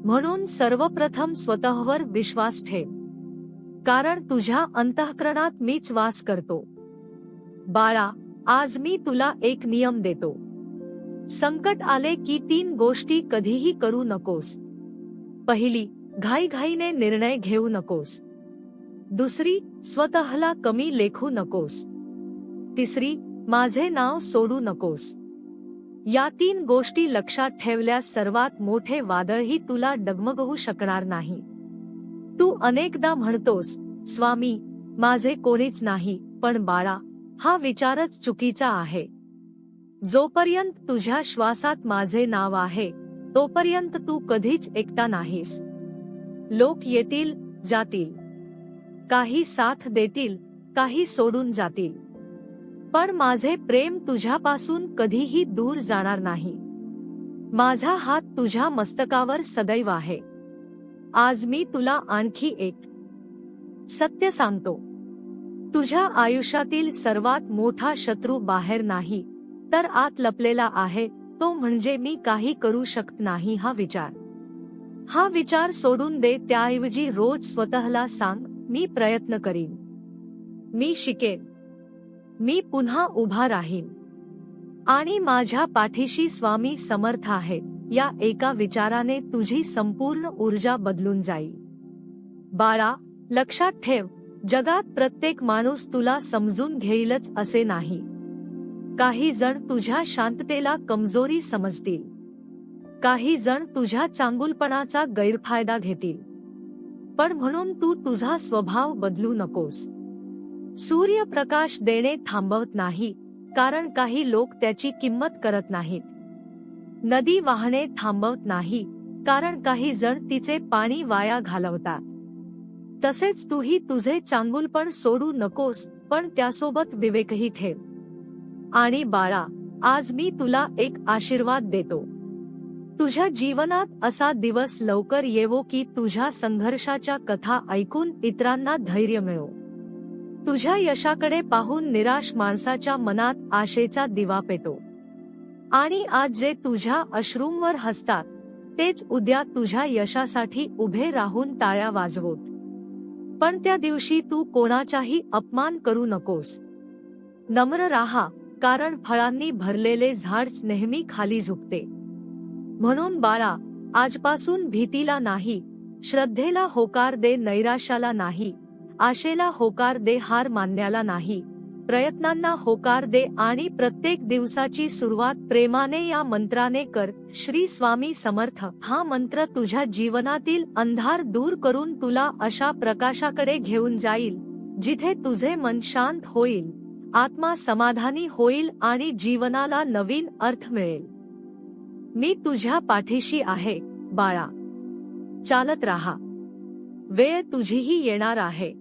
म्हणून सर्वप्रथम स्वतःवर विश्वास ठेव, कारण तुझ्या अंतःकरणात मीच वास करतो. बाळा, आज मी तुला एक नियम देतो. संकट आले की 3 गोष्टी कधीही करू नकोस. पहिली, घाईघाईने निर्णय घेऊ नकोस. दुसरी, स्वतःला कमी लेखू नकोस. तिसरी, माझे नाव सोडू नकोस. या 3 गोष्टी लक्षात ठेवल्यास सर्वात मोठे वादळही तुला डगमगवू शकणार नाही. तू अनेकदा म्हणतोस, स्वामी, माझे कोणीच नाही. पण बाळा, हा विचारच चुकीचा आहे. जोपर्यंत तुझ्या श्वासात माझे नाव आहे तोपर्यंत तू कधीच एकटा नाहीस. लोक येतील, जातील. काही साथ देतील, काही सोडून जातील. पण माझे प्रेम तुझ्यापासून कधीही दूर जाणार नाही. माझा हात तुझ्या मस्तकावर सदैव आहे. आज मी तुला आणखी एक सत्य सांगतो. तुझ्या आयुष्यातील सर्वात मोठा शत्रू बाहेर नाही तर आत लपलेला आहे, तो म्हणजे मी काही करू शकत नाही हा विचार. हा विचार सोडून दे. त्याऐवजी रोज स्वतःला सांग, मी प्रयत्न करीन, मी शिकेन, मी पुन्हा उभा राहीन आणि माझ्या पाठीशी स्वामी समर्थ आहेत. या एका विचाराने तुझी संपूर्ण ऊर्जा बदलून जाईल. बाळा, लक्षात ठेव, जगात प्रत्येक माणूस तुला समजून घेईलच असे नाही. काही जण तुझ्या शांततेला कमजोरी समजतील. काही जण तुझ्या चांगुलपणाचा गैरफायदा घेतील. पण म्हणून तू तुझा स्वभाव बदलू नकोस. सूर्यप्रकाश देणे थांबवत नाही, कारण काही लोक त्याची किंमत करत नाहीत. नदी वाहणे थांबवत नाही, कारण काही जण तिचे पाणी वाया घालवतात. तसेच तूही तुझे चांगुलपण सोडू नकोस, पण त्यासोबत विवेकही ठेव. आणि बाळा, आज मी तुला एक आशीर्वाद देतो. तुझ्या जीवनात असा दिवस लवकर येवो की तुझ्या संघर्षाच्या कथा ऐकून इतरांना धैर्य मिळो. तुझ्या यशाकडे पाहून निराश माणसाच्या मनात आशेचा दिवा पेटो. आणि आज जे तुझ्या अश्रूंवर हसतात तेच उद्या तुझ्या यशासाठी उभे राहून टाळ्या वाजवोत. पण त्या दिवशी तू कोणाचाही अपमान करू नकोस. नम्र राहा, कारण फळांनी भरलेले झाड नेहमी खाली झुकते. म्हणून बाळा, आजपासून भीतीला नाही, श्रद्धेला होकार दे, नैराश्याला नाही, आशेला होकार दे, हार मानण्याला नाही, प्रयत्नांना होकार दे आणि प्रत्येक दिवसाची सुरुवात प्रेमाने या मंत्राने कर. श्री स्वामी समर्थ. हा मंत्र तुझ्या जीवनातील अंधार दूर करून तुला अशा प्रकाशाकडे घेऊन जाईल जिथे तुझे मन शांत होईल, आत्मा समाधानी होईल आणि जीवनाला नवीन अर्थ मिळेल. मी तुझ्या पाठीशी आहे बाळा. चालत राहा. वेळ तुझीही येणार आहे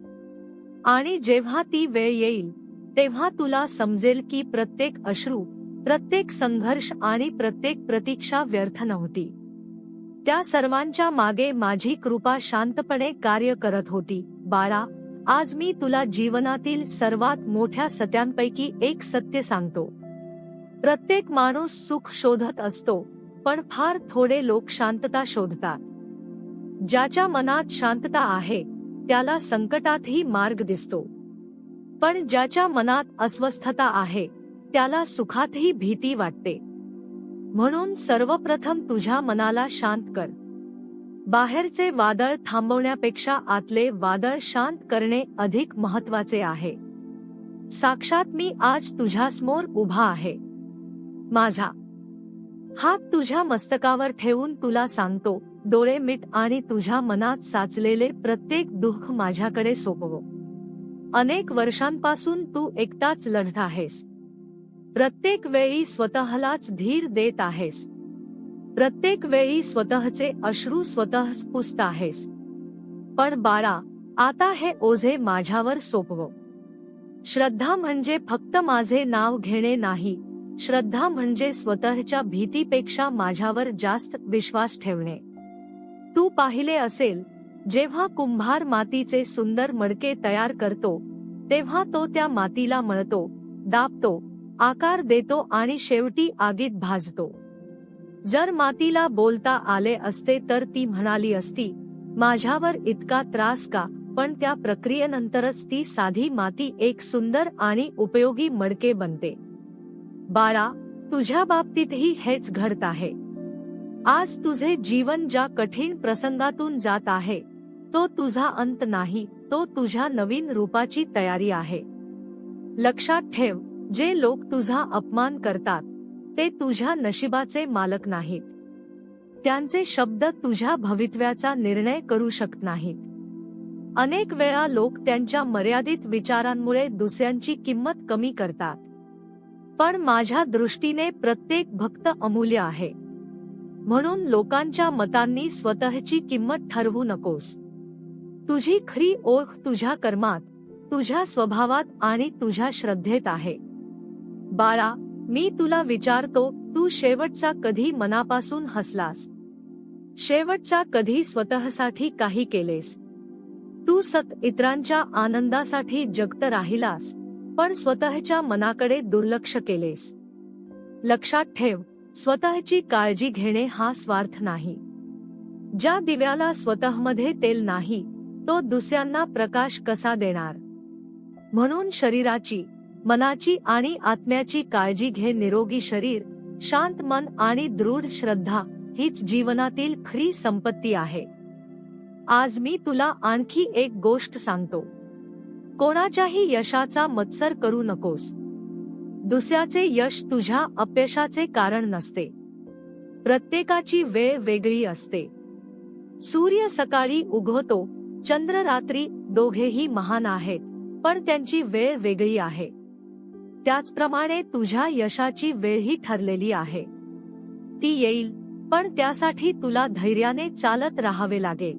आणि जेव्हा ती वेळ येईल तेव्हा तुला समजेल की प्रत्येक अश्रू, प्रत्येक संघर्ष आणि प्रत्येक प्रतीक्षा व्यर्थ नव्हती. त्या सर्वांच्या मागे माझी कृपा शांतपणे कार्य करत होती. बाळा, आज मी तुला जीवनातील सर्वात मोठ्या सत्यांपैकी एक सत्य सांगतो. प्रत्येक माणूस सुख शोधत असतो, पण फार थोडे लोक शांतता शोधतात. ज्याच्या मनात शांतता आहे त्याला संकटातही मार्ग दिसतो, पण ज्याच्या मनात अस्वस्थता आहे त्याला सुखातही भीती वाटते. म्हणून सर्वप्रथम तुझ्या मनाला शांत कर. बाहेरचे वादळ थांबवण्यापेक्षा आतले वादळ शांत करणे अधिक महत्वाचे आहे. साक्षात मी आज तुझ्यासमोर उभा आहे. माझा हात तुझ्या मस्तकावर ठेवून तुला सांगतो, डोळे मिट आणि तुझ्या मनात साचलेले प्रत्येक दुःख माझ्याकडे सोपव. अनेक वर्षांपासून तू एकटाच लढत आहेस. प्रत्येक वेळी स्वतःलाच धीर देत आहेस. प्रत्येक वेळी स्वतःचे अश्रू स्वतःच पुसत आहेस. पण बाळा, आता हे ओझे माझ्यावर सोपव. श्रद्धा म्हणजे फक्त माझे नाव घेणे नाही. श्रद्धा म्हणजे स्वतःच्या भीतीपेक्षा माझ्यावर जास्त विश्वास ठेवणे. तू पाहिले असेल, जेव्हा कुंभार मातीचे सुंदर मडके तयार करतो तेव्हा तो त्या मातीला मळतो, दाबतो, आकार देतो आणि शेवटी आगीत भाजतो. जर मातीला बोलता आले असते तर ती म्हणाली असती, माझ्यावर इतका त्रास का? पण त्या प्रक्रियेनंतरच ती साधी माती एक सुंदर आणि उपयोगी मडके बनते. बाळा, तुझ्या बाबतीतही हेच घडत आहे. आज तुझे जीवन ज्या कठीण प्रसंगातून जात आहे तो तुझा अंत नाही, तो तुझ्या नवीन रूपाची तयारी आहे. लक्षात ठेव, जे लोक तुझा अपमान करतात ते तुझ्या नशिबाचे मालक नाहीत. त्यांचे शब्द तुझ्या भवितव्याचा निर्णय करू शकत नाहीत. अनेक वेळा लोक त्यांच्या मर्यादित विचारांमुळे दुसऱ्यांची किंमत कमी करतात, पण माझ्या दृष्टीने प्रत्येक भक्त अमूल्य आहे. म्हणून लोकांच्या मतांनी स्वतःची किंमत ठरवू नकोस. तुझी खरी ओळख तुझ्या कर्मात, तुझ्या स्वभावात आणि तुझ्या श्रद्धेत आहे. बाळा, मी तुला विचारतो, तू शेवटचा कधी मनापासून हसलास? शेवटचा कधी स्वतःसाठी काही केलेस? तू इतरांच्या आनंदासाठी जगत राहिलास, पण स्वतःच्या मनाकडे दुर्लक्ष केलेस. लक्षात ठेव, स्वतःची काळजी घेणे हा स्वार्थ नाही. ज्या दिव्याला स्वतःमध्ये तेल नाही तो दुसऱ्यांना प्रकाश कसा देणार? म्हणून शरीराची, मनाची आणि आत्म्याची काळजी घे. निरोगी शरीर, शांत मन आणि दृढ श्रद्धा हीच जीवनातील खरी संपत्ती आहे. आज मी तुला आणखी एक गोष्ट सांगतो. कोणाच्याही यशाचा मत्सर करू नकोस. दुसऱ्याचे यश तुझ्या अपयशाचे कारण नसते. प्रत्येकाची वेळ वेगळी असते. सूर्य सकाळी उगवतो, चंद्र रात्री, दोघेही महान आहेत, पण त्यांची वेळ वेगळी आहे. त्याचप्रमाणे तुझ्या यशाची वेळही ठरलेली आहे. ती येईल, पण त्यासाठी तुला धैर्याने चालत राहावे लागेल.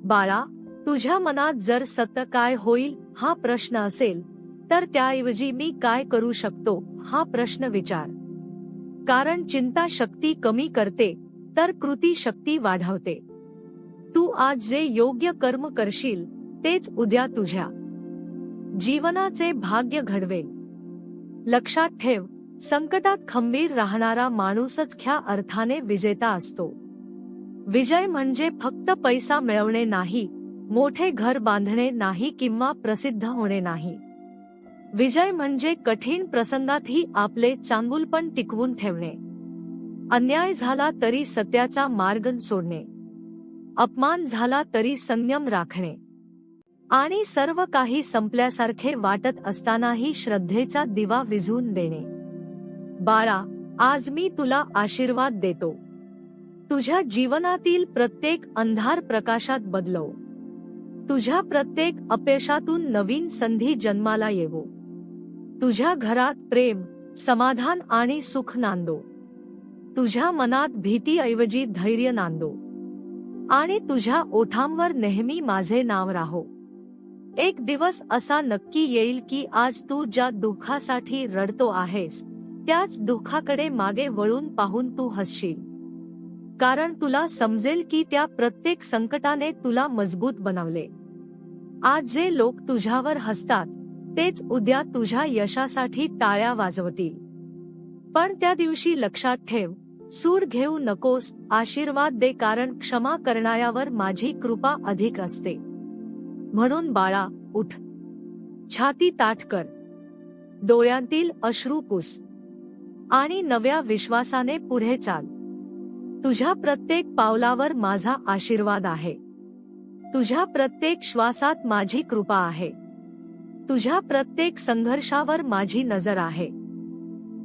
बाळा, तुझ्या मनात जर सत्य काय होईल हा प्रश्न असेल तर त्याऐवजी मी काय करू शकतो हा प्रश्न विचार. कारण चिंता शक्ती कमी करते तर कृती शक्ती वाढवते. तू आज जे योग्य कर्म करशील तेच उद्या तुझ्या जीवनाचे भाग्य घडवेल. लक्षात ठेव, संकटात खंबीर राहणारा माणूसच खऱ्या अर्थाने विजेता असतो. विजय म्हणजे फक्त पैसा मिळवणे नाही, मोठे घर बांधणे नाही किंवा प्रसिद्ध होणे नाही. विजय म्हणजे कठीण प्रसंगातही आपले चांगुलपण टिकवून ठेवणे. अन्याय झाला तरी सत्याचा मार्ग सोडणे, अपमान झाला तरी संयम राखणे, आणि सर्व काही संपल्यासारखे वाटत असतानाही श्रद्धेचा दिवा विझवून देणे. बाळा, आज मी तुला आशीर्वाद देतो. तुझ्या जीवनातील प्रत्येक अंधार प्रकाशात बदलव. तुझ्या प्रत्येक अपयशातून नवीन संधी जन्माला येवो. तुझ्या घरात प्रेम, समाधान आणि सुख नांदो. तुझ्या मनात भीतीऐवजी धैर्य नांदो. आणि तुझ्या ओठांवर नेहमी माझे नाव राहो. एक दिवस असा नक्की येईल की आज तू ज्या दुःखासाठी रडतो आहेस, त्याच दुःखाकडे मागे वळून पाहून तू हसशील. कारण तुला समजेल की त्या प्रत्येक संकटाने तुला मजबूत बनवले. आज जे लोक तुझ्यावर हसतात, तेच उद्या तुझ्या यशासाठी टाळ्या वाजवतील. पण त्या दिवशी लक्षात ठेव, सूड घेऊ नकोस, आशीर्वाद दे, कारण क्षमा करणाऱ्यावर माझी कृपा अधिक असते. म्हणून बाळा, उठ. छाती ताठ कर. डोळ्यांतील अश्रू पुस. आणि नव्या विश्वासाने पुढे चाल. तुझ्या प्रत्येक पावलावर माझा आशीर्वाद आहे. तुझ्या प्रत्येक श्वासात माझी कृपा आहे. तुझ्या प्रत्येक संघर्षावर माझी नजर आहे.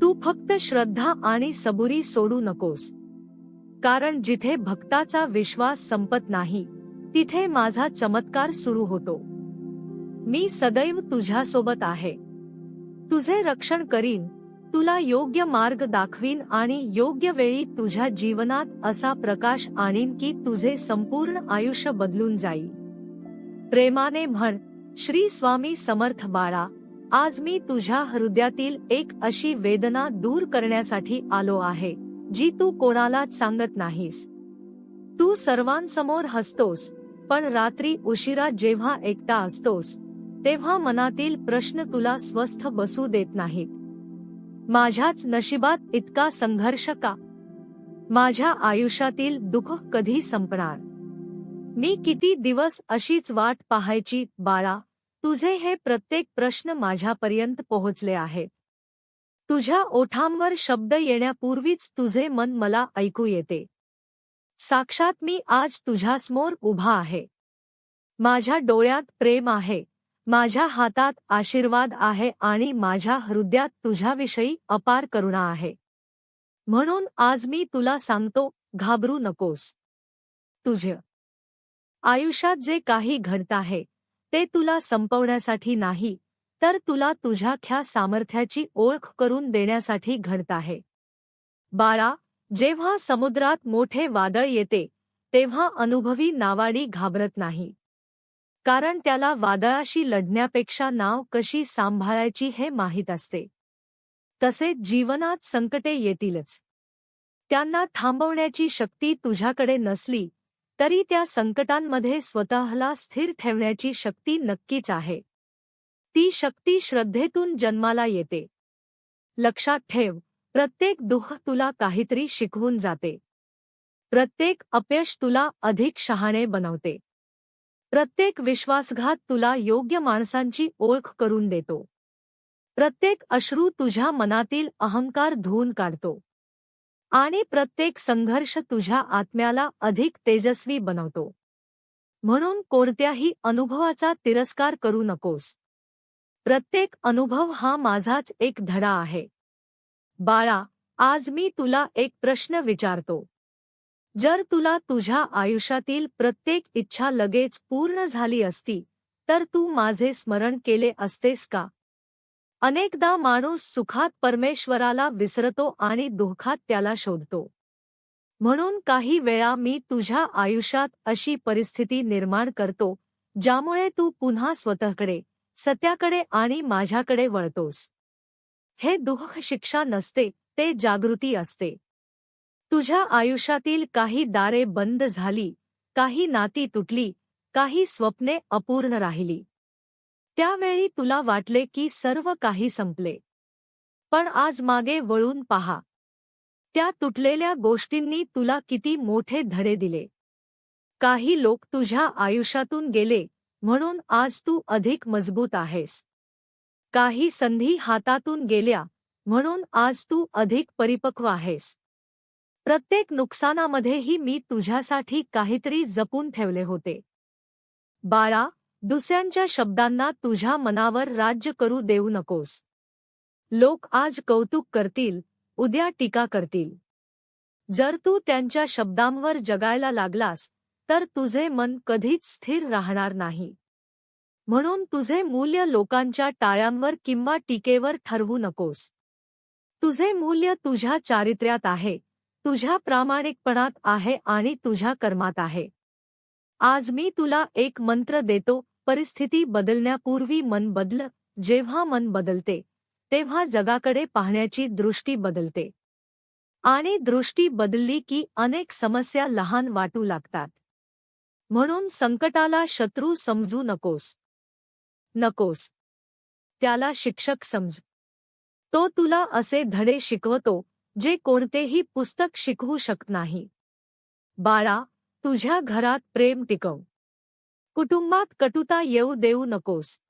तू फक्त श्रद्धा आणि सबुरी सोडू नकोस. कारण जिथे भक्ताचा विश्वास संपत नाही, तिथे माझा चमत्कार सुरू होतो. मी सदैव तुझ्यासोबत आहे. तुझे रक्षण करीन, तुला योग्य मार्ग दाखवीन आणि योग्य वेळी तुझ्या जीवनात असा प्रकाश आणीन की तुझे संपूर्ण आयुष्य बदलून जाईल. प्रेमाने म्हण, श्री स्वामी समर्थ. बाळा, आज मी तुझ्या हृदयातील एक अशी वेदना दूर करण्यासाठी आलो आहे, जी तू कोणालाच सांगत नाहीस. तू सर्वांसमोर हसतोस, पण रात्री उशिरा जेव्हा एकटा असतोस, तेव्हा मनातील प्रश्न तुला स्वस्थ बसू देत नाहीत. माझ्याच नशिबात इतका संघर्ष का? माझ्या आयुष्यातील दुःख कधी संपणार? मी किती दिवस अशीच वाट पाहायची? बाळा, तुझे हे प्रत्येक प्रश्न माझ्यापर्यंत पोहोचले आहेत. तुझ्या ओठांवर शब्द येण्यापूर्वीच तुझे मन मला ऐकू येते. साक्षात मी आज तुझ्यासमोर उभा आहे. माझ्या डोळ्यात प्रेम आहे, माझ्या हातात आशीर्वाद आहे आणि माझ्या हृदयात तुझ्याविषयी अपार करुणा आहे. म्हणून आज मी तुला सांगतो, घाबरू नकोस. तुझ्या आयुष्यात जे काही घडत आहे, ते तुला संपवण्यासाठी नाही, तर तुला तुझ्या सामर्थ्याची ओळख करून देण्यासाठी घडत आहे. बाळा, जेव्हा समुद्रात मोठे वादळ येते, तेव्हा अनुभवी नावाडी घाबरत नाही. कारण त्याला वादळाशी लढण्यापेक्षा नाव कशी सांभाळायची हे माहीत असते. तसेच जीवनात संकटे येतीलच. त्यांना थांबवण्याची शक्ती तुझ्याकडे नसली, तरी त्या संकटांमध्ये स्वतःला स्थिर ठेवण्याची शक्ती नक्कीच आहे. ती शक्ती श्रद्धेतून जन्माला येते. लक्षात ठेव, प्रत्येक दुःख तुला काहीतरी शिकवून जाते. प्रत्येक अपयश तुला अधिक शहाणे बनवते. प्रत्येक विश्वासघात तुला योग्य माणसांची ओळख करून देतो. प्रत्येक अश्रू तुझ्या मनातील अहंकार धुवून काढतो. आणि प्रत्येक संघर्ष तुझ्या आत्म्याला अधिक तेजस्वी बनवतो. म्हणून कोणत्याही अनुभवाचा तिरस्कार करू नकोस. प्रत्येक अनुभव हा माझाच एक धडा आहे. बाळा, आज मी तुला एक प्रश्न विचारतो. जर तुला तुझ्या आयुष्यातील प्रत्येक इच्छा लगेच पूर्ण झाली असती, तर तू माझे स्मरण केले असतेस का? अनेकदा माणूस सुखात परमेश्वराला विसरतो आणि दुःखात त्याला शोधतो. म्हणून काही वेळा मी तुझ्या आयुष्यात अशी परिस्थिती निर्माण करतो, ज्यामुळे तू पुन्हा स्वतःकडे, सत्याकडे आणि माझ्याकडे वळतोस. हे दुःख शिक्षा नसते, ते जागृती असते. तुझ्या आयुष्यातील काही दारे बंद झाली, काही नाती तुटली, काही स्वप्ने अपूर्ण राहिली. त्यावेळी तुला वाटले की सर्व काही संपले. पण आज मागे वळून पहा. त्या तुटलेल्या गोष्टींनी तुला किती मोठे धडे दिले. काही लोक तुझ्या आयुष्यातून गेले, म्हणून आज तू अधिक मजबूत आहेस. काही संधी हातातून गेल्या, म्हणून आज तू अधिक परिपक्व आहेस. प्रत्येक नुकसानामध्येही मी तुझ्यासाठी काहीतरी जपून ठेवले होते. बाळा, दुसऱ्यांच्या शब्दांना तुझ्या मनावर राज्य करू देऊ नकोस. लोक आज कौतुक करतील, उद्या टीका करतील. जर तू त्यांच्या शब्दांवर जगायला लागलास तर तुझे मन कधीच स्थिर राहणार नाही. म्हणून तुझे मूल्य लोकांच्या टाळ्यांवर किंवा टीकेवर ठरवू नकोस. तुझे मूल्य तुझ्या चारित्र्यात आहे, तुझ्या प्रामाणिकपणात आहे आणि तुझ्या कर्मात आहे. आज मी तुला एक मंत्र देतो. परिस्थिती बदलण्यापूर्वी मन बदल. जेव्हा मन बदलते तेव्हा जगाकडे पाहण्याची दृष्टी बदलते. आणि दृष्टी बदलली की अनेक समस्या लहान वाटू लागतात. म्हणून संकटाला शत्रू समजू नकोस. त्याला शिक्षक समज. तो तुला असे धडे शिकवतो जे कोणतेही पुस्तक शिकवू शकत नाही. बाळा, तुझ्या घरात प्रेम टिकव. कुटुंबात कटुता येऊ देऊ नकोस.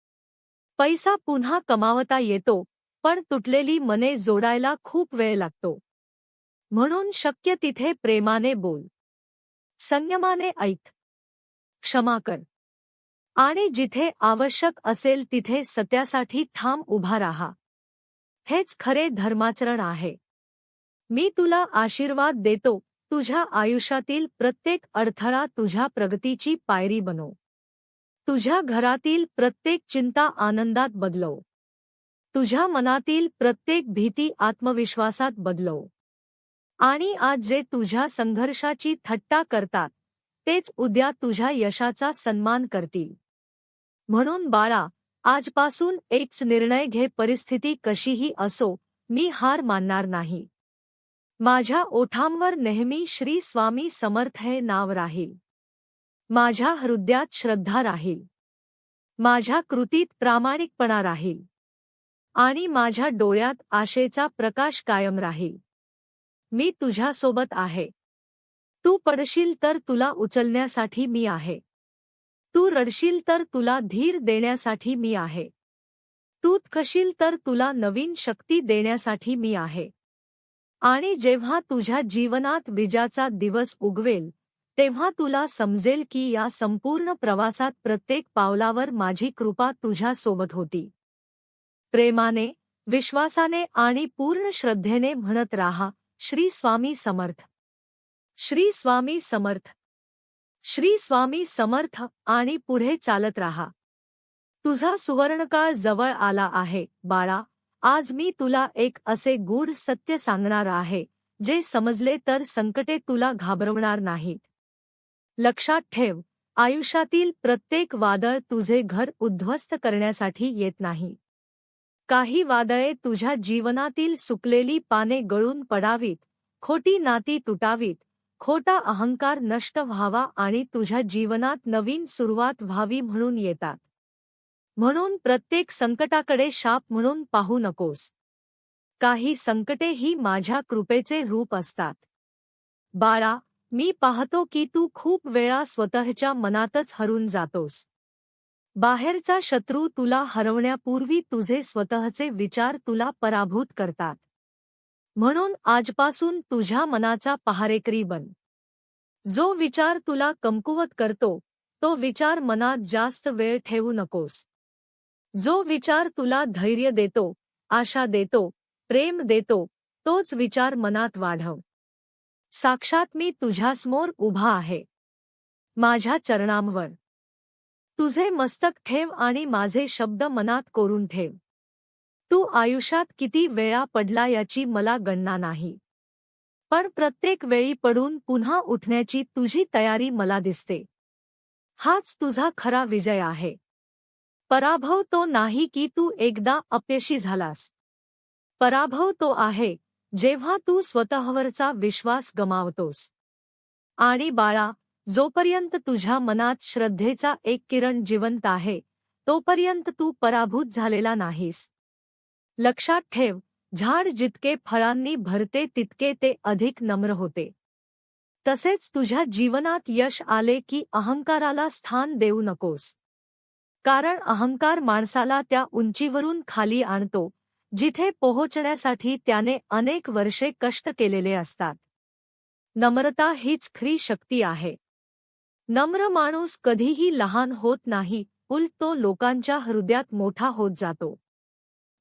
पैसा पुन्हा कमावता येतो, पण तुटलेली मने जोडायला खूप वेळ लागतो. म्हणून शक्य तिथे प्रेमाने बोल. संयमाने ऐक. क्षमा कर. आणि जिथे आवश्यक असेल तिथे सत्यासाठी ठाम उभा राहा. हेच खरे धर्माचरण आहे. मी तुला आशीर्वाद देतो. तुझ्या आयुष्यातील प्रत्येक अडथळा तुझ्या प्रगतीची पायरी बनव. तुझ्या घरातील प्रत्येक चिंता आनंदात बदलव. तुझ्या मनातील प्रत्येक भीती आत्मविश्वासात बदलव. आणि आज जे तुझ्या संघर्षाची थट्टा करतात तेच उद्या तुझ्या यशाचा सन्मान करतील. म्हणून बाळा, आजपासून एकच निर्णय घे. परिस्थिती कशीही असो, मी हार मानणार नाही. माझ्या ओठांवर नेहमी श्री स्वामी समर्थ हे नाव राहील. माझ्या हृदयात श्रद्धा राहील. माझ्या कृतीत प्रामाणिकपणा राहील. आणि माझ्या डोळ्यात आशेचा प्रकाश कायम राहील. मी तुझ्यासोबत आहे. तू पडशील तर तुला उचलण्यासाठी मी आहे. तू रडशील तर तुला धीर देण्यासाठी मी आहे. तू खशील तर तुला नवीन शक्ती देण्यासाठी मी आहे. आणि जेव्हा तुझ्या जीवनात विजयाचा दिवस उगवेल तेव्हा तुला समजेल की या संपूर्ण प्रवासात प्रत्येक पावलावर माझी कृपा तुझ्या सोबत होती. प्रेमाने, विश्वासाने आणि पूर्ण श्रद्धेने म्हणत राहा, श्री स्वामी समर्थ. श्री स्वामी समर्थ. श्री स्वामी समर्थ. आणि पुढे चालत राहा. तुझा सुवर्णकाळ जवळ आला आहे. बाळा, आज मी तुला एक असे गूढ सत्य सांगणार आहे जे समजले तर संकटे तुला घाबरवणार नाहीत. लक्षात ठेव, आयुष्यातील प्रत्येक वादळ तुझे घर उद्ध्वस्त करण्यासाठी येत नाही. काही वादळे तुझ्या जीवनातील सुकलेली पाने गळून पडावीत, खोटी नाती तुटावीत, खोटा अहंकार नष्ट व्हावा आणि तुझ्या जीवनात नवीन सुरुवात व्हावी म्हणून येतात. म्हणून प्रत्येक संकटाकडे शाप म्हणून पाहू नकोस. काही संकटे ही माझ्या कृपेचे रूप असतात. बाळा, मी पाहतो की तू खूप वेळा स्वतःच्या मनातच हरून जातोस. बाहेरचा शत्रू तुला हरवण्यापूर्वी तुझे स्वतःचे विचार तुला पराभूत करतात. म्हणून आजपासून तुझ्या मनाचा पहारेकरी बन. जो विचार तुला कमकुवत करतो तो विचार मनात जास्त वेळ ठेवू नकोस. जो विचार तुला धैर्य देतो, आशा देतो, प्रेम देतो, तोच विचार मनात वाढव. साक्षात मी तुझ्यासमोर उभा आहे. माझ्या चरणांवर तुझे मस्तक ठेव आणि माझे शब्द मनात कोरून ठेव. तू आयुष्यात किती वेळा पडला याची मला गणना नाही, पण प्रत्येक वेळी पडून पुन्हा उठण्याची तुझी तयारी मला दिसते. हाच तुझा खरा विजय आहे. पराभव तो नाही की तू एकदा अपयशी झालास. पराभव तो आहे जेव्हा तू स्वतःवरचा विश्वास गमावतोस. आणि बाळा, जोपर्यंत तुझ्या मनात श्रद्धेचा एक किरण जिवंत आहे तोपर्यंत तू पराभूत झालेला नाहीस. लक्षात ठेव, झाड जितके फळांनी भरते तितके ते अधिक नम्र होते. तसेच तुझ्या जीवनात यश आले की अहंकाराला स्थान देऊ नकोस. कारण अहंकार माणसाला त्या उंचीवरून खाली आणतो जिथे पोहोचण्यासाठी त्याने अनेक वर्षे कष्ट केलेले असतात. नम्रता हीच खरी शक्ती आहे. नम्र माणूस कधीही लहान होत नाही, उलट तो लोकांच्या हृदयात मोठा होत जातो.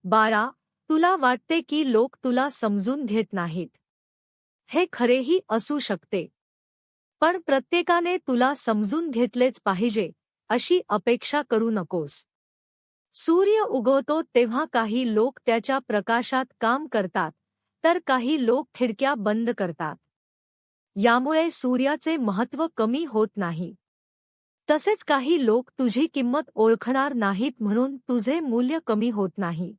बाळा, तुला वाटते की लोक तुला समजून घेत नाहीत. हे खरेही असू शकते. पण प्रत्येकाने तुला समजून घेतलेच पाहिजे अशी अपेक्षा करू नकोस. सूर्य उगवतो तेव्हा काही लोक त्याच्या प्रकाशात काम करतात, तर काही लोक खिडक्या बंद करतात. यामुळे सूर्याचे महत्त्व कमी होत नाही. तसेच काही लोक तुझी किंमत ओळखणार नाहीत म्हणून तुझे मूल्य कमी होत नाही.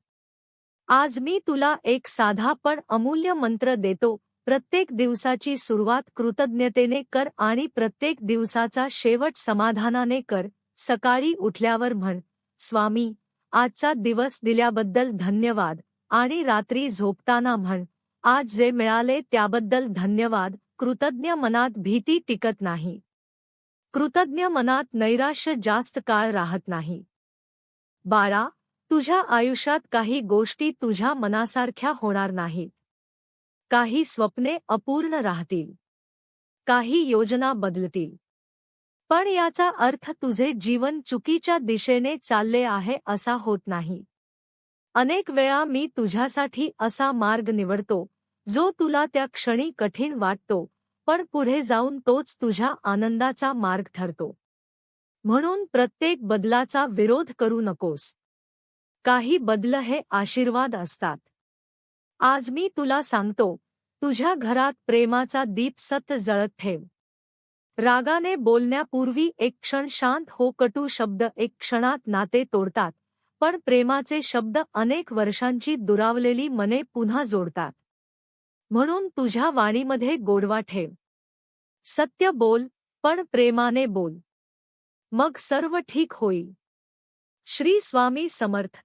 आज मी तुला एक साधा पण अमूल्य मंत्र देतो. प्रत्येक दिवसाची सुरुवात कृतज्ञतेने कर आणि प्रत्येक दिवसाचा शेवट समाधानाने कर. सकाळी उठल्यावर म्हण, स्वामी, आजचा दिवस दिल्याबद्दल धन्यवाद, आणि रात्री झोपताना म्हण, आज जे मिळाले त्याबद्दल धन्यवाद. कृतज्ञ मनात भीती टिकत नाही. कृतज्ञ मनात नैराश्य जास्त काळ राहत नाही. बाळा, तुझ्या आयुष्यात काही गोष्टी तुझ्या मनासारख्या होणार नाहीत. काही स्वप्ने अपूर्ण राहतील. काही योजना बदलतील. पण याचा अर्थ तुझे जीवन चुकीच्या दिशेने चालले आहे असा होत नाही. अनेक वेळा मी तुझ्यासाठी असा मार्ग निवडतो, जो तुला त्या क्षणी कठीण वाटतो, पण पुढे जाऊन तोच तुझ्या आनंदाचा मार्ग ठरतो. म्हणून प्रत्येक बदलाचा विरोध करू नकोस. काही बदल हे आशीर्वाद असतात. आज मी तुला सांगतो, तुझ्या घरात प्रेमाचा दीप सतत जळत ठेव. रागाने बोलण्यापूर्वी एक क्षण शांत हो. कटू शब्द एक क्षणात नाते तोडतात, पण प्रेमाचे शब्द अनेक वर्षांची दुरावलेली मने पुन्हा जोडतात. म्हणून तुझ्या वाणीमध्ये गोडवा ठेव. सत्य बोल, पण प्रेमाने बोल. मग सर्व ठीक होईल. श्री स्वामी समर्थ.